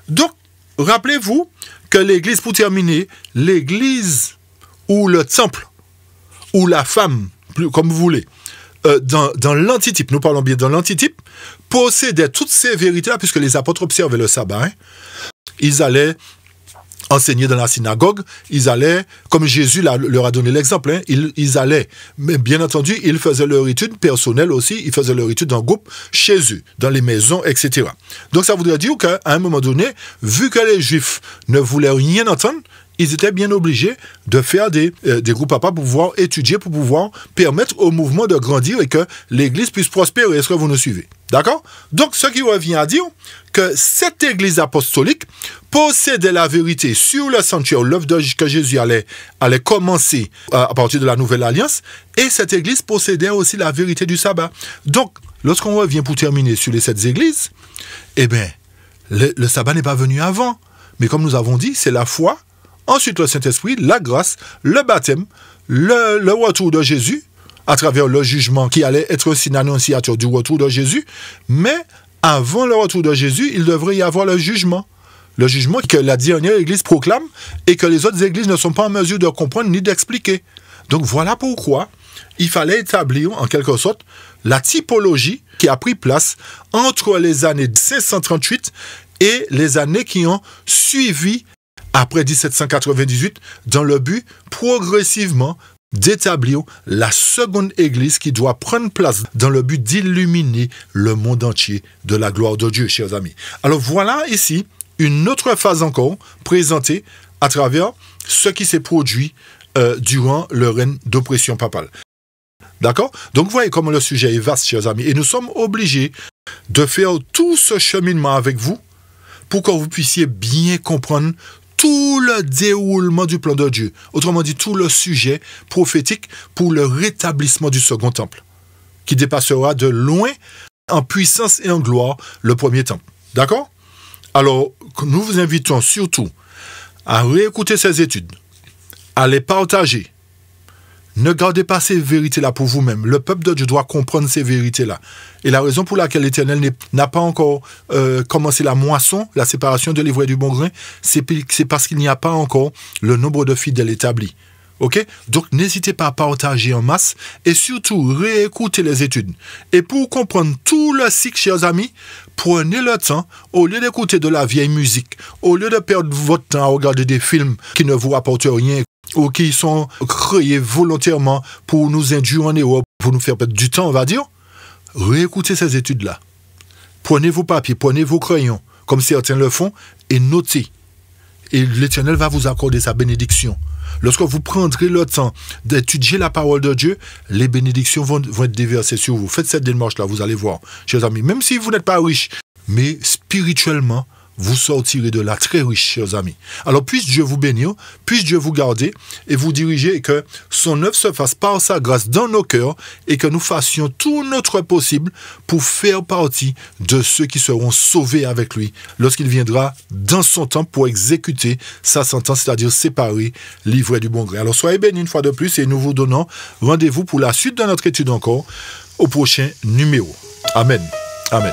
Donc, rappelez-vous que l'Église, pour terminer, l'Église ou le temple, ou la femme, comme vous voulez, dans l'antitype, nous parlons bien dans l'antitype, possédait toutes ces vérités-là, puisque les apôtres observaient le sabbat. Ils allaient enseigner dans la synagogue, ils allaient, comme Jésus leur a donné l'exemple, ils allaient, mais bien entendu, ils faisaient leur étude personnelle aussi, ils faisaient leur étude en groupe, chez eux, dans les maisons, etc. Donc ça voudrait dire qu'à un moment donné, vu que les Juifs ne voulaient rien entendre, ils étaient bien obligés de faire des groupes à part pour pouvoir étudier, pour pouvoir permettre au mouvement de grandir et que l'Église puisse prospérer. Est-ce que vous nous suivez? D'accord? Donc, ce qui revient à dire que cette Église apostolique possédait la vérité sur le sanctuaire, l'œuvre que Jésus allait commencer à partir de la Nouvelle Alliance, et cette Église possédait aussi la vérité du sabbat. Donc, lorsqu'on revient pour terminer sur les 7 églises, eh bien, le sabbat n'est pas venu avant. Mais comme nous avons dit, c'est la foi, ensuite le Saint-Esprit, la grâce, le baptême, le retour de Jésus, à travers le jugement qui allait être aussi une annonciature du retour de Jésus. Mais avant le retour de Jésus, il devrait y avoir le jugement. Le jugement que la dernière Église proclame et que les autres Églises ne sont pas en mesure de comprendre ni d'expliquer. Donc voilà pourquoi il fallait établir en quelque sorte la typologie qui a pris place entre les années 538 et les années qui ont suivi après 1798, dans le but progressivement d'établir la seconde Église qui doit prendre place dans le but d'illuminer le monde entier de la gloire de Dieu, chers amis. Alors voilà ici une autre phase encore présentée à travers ce qui s'est produit durant le règne d'oppression papale. D'accord? Donc vous voyez comment le sujet est vaste, chers amis, et nous sommes obligés de faire tout ce cheminement avec vous pour que vous puissiez bien comprendre tout le déroulement du plan de Dieu. Autrement dit, tout le sujet prophétique pour le rétablissement du second temple, qui dépassera de loin en puissance et en gloire le premier temple. D'accord? Alors, nous vous invitons surtout à réécouter ces études, à les partager. Ne gardez pas ces vérités-là pour vous-même. Le peuple de Dieu doit comprendre ces vérités-là. Et la raison pour laquelle l'Éternel n'a pas encore commencé la moisson, la séparation de l'ivraie du bon grain, c'est parce qu'il n'y a pas encore le nombre de fidèles établis. Ok? Donc, n'hésitez pas à partager en masse et surtout réécouter les études. Et pour comprendre tout le cycle, chers amis, prenez le temps, au lieu d'écouter de la vieille musique, au lieu de perdre votre temps à regarder des films qui ne vous rapportent rien, ou qui sont créés volontairement pour nous induire en erreur, pour nous faire perdre du temps, on va dire, réécoutez ces études-là. Prenez vos papiers, prenez vos crayons, comme certains le font, et notez. et l'Éternel va vous accorder sa bénédiction. Lorsque vous prendrez le temps d'étudier la parole de Dieu, les bénédictions vont être déversées sur vous. Faites cette démarche-là, vous allez voir, chers amis. Même si vous n'êtes pas riche, mais spirituellement, vous sortirez de là très riche, chers amis. Alors, puisse Dieu vous bénir, puisse Dieu vous garder et vous diriger et que son œuvre se fasse par sa grâce dans nos cœurs et que nous fassions tout notre possible pour faire partie de ceux qui seront sauvés avec lui lorsqu'il viendra dans son temps pour exécuter sa sentence, c'est-à-dire séparer l'ivraie du bon gré. Alors, soyez bénis une fois de plus et nous vous donnons rendez-vous pour la suite de notre étude encore au prochain numéro. Amen. Amen.